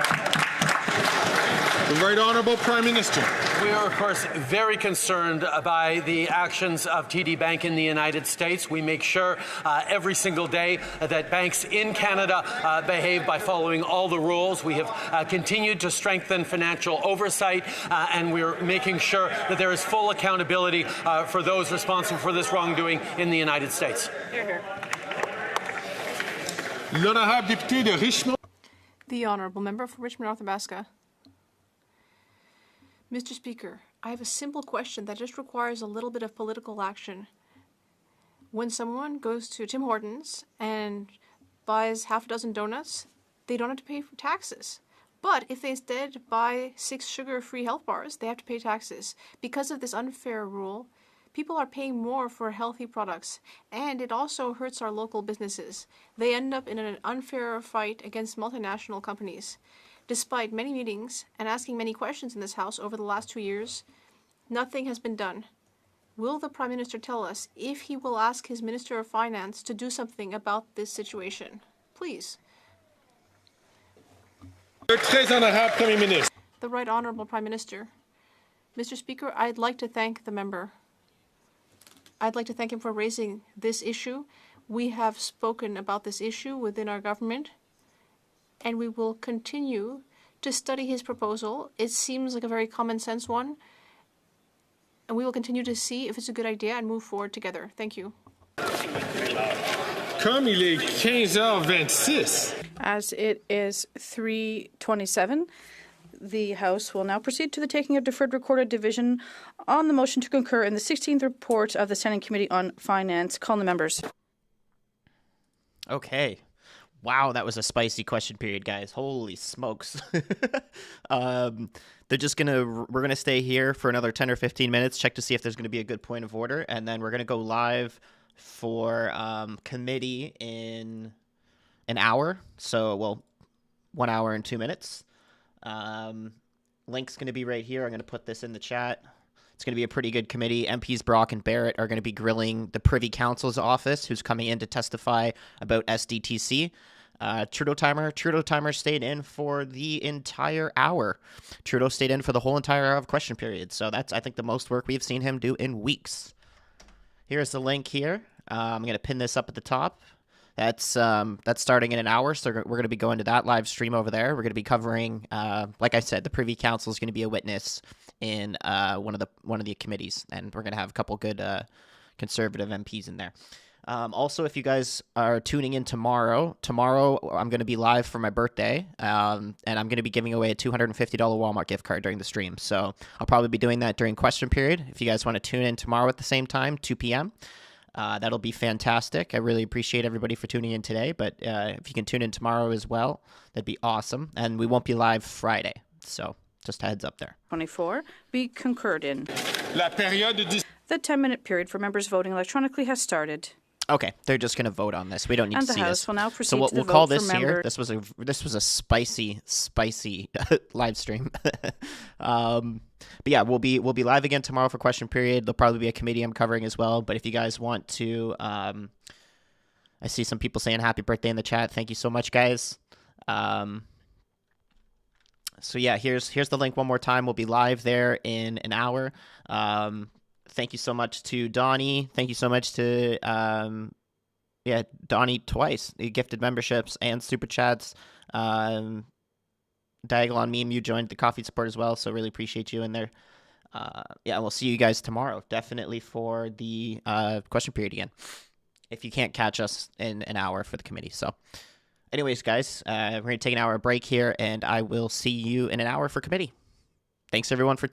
The Right Honourable Prime Minister. We are, of course, very concerned by the actions of TD Bank in the United States. We make sure every single day that banks in Canada behave by following all the rules. We have continued to strengthen financial oversight, and we're making sure that there is full accountability for those responsible for this wrongdoing in the United States. Hear, hear. L'honorable député de Richmond. The honourable member for Richmond North Athabasca. Mr. Speaker, I have a simple question that just requires a little bit of political action. When someone goes to Tim Hortons and buys half a dozen donuts, they don't have to pay for taxes. But if they instead buy 6 sugar-free health bars, they have to pay taxes. Because of this unfair rule, people are paying more for healthy products, and it also hurts our local businesses. They end up in an unfair fight against multinational companies. Despite many meetings and asking many questions in this House over the last 2 years, nothing has been done. Will the Prime Minister tell us if he will ask his Minister of Finance to do something about this situation? Please. The Right Honourable Prime Minister. Mr. Speaker, I'd like to thank the member. I'd like to thank him for raising this issue. We have spoken about this issue within our government, and we will continue to study his proposal. It seems like a very common sense one, and we will continue to see if it's a good idea and move forward together. Thank you. Comme il est 15h26. As it is 3:27, the House will now proceed to the taking of deferred recorded division on the motion to concur in the 16th report of the Standing Committee on Finance. Call the members. Okay. Wow, that was a spicy question period, guys. Holy smokes. We're gonna stay here for another 10 or 15 minutes, check to see if there's gonna be a good point of order, and then we're gonna go live for committee in an hour. So, well, 1 hour and 2 minutes. Link's gonna be right here. I'm gonna put this in the chat. It's going to be a pretty good committee. MPs Brock and Barrett are going to be grilling the Privy Council's office, who's coming in to testify about SDTC. Trudeau timer stayed in for the entire hour. Trudeau stayed in for the whole entire hour of question period. So that's, I think, the most work we've seen him do in weeks. Here's the link here. I'm going to pin this up at the top. That's starting in an hour, so we're going to be going to that live stream over there. We're going to be covering, like I said, the Privy Council is going to be a witness in one of the committees, and we're going to have a couple good Conservative MPs in there. Also, if you guys are tuning in tomorrow I'm going to be live for my birthday, and I'm going to be giving away a $250 Walmart gift card during the stream. So I'll probably be doing that during question period. If you guys want to tune in tomorrow at the same time, 2 p.m., that'll be fantastic. I really appreciate everybody for tuning in today, but if you can tune in tomorrow as well, that'd be awesome. And we won't be live Friday, so just a heads up there. 24, be concurred in. The 10-minute period for members voting electronically has started. Okay, they're just going to vote on this. We don't need to see this. And the House will now proceed so to the we'll vote call for this here. members. This was a spicy live stream. But yeah, we'll be live again tomorrow for question period. There'll probably be a committee I'm covering as well. But if you guys want to, I see some people saying happy birthday in the chat. Thank you so much, guys. So yeah, here's the link one more time. We'll be live there in an hour. Thank you so much to Donnie. Thank you so much to Donnie twice. He gifted memberships and super chats. Diagonal Meme, you joined the coffee support as well, so really appreciate you in there. We'll see you guys tomorrow, definitely for the question period again, if you can't catch us in an hour for the committee. So anyways, guys, we're going to take an hour break here, and I will see you in an hour for committee. Thanks, everyone, for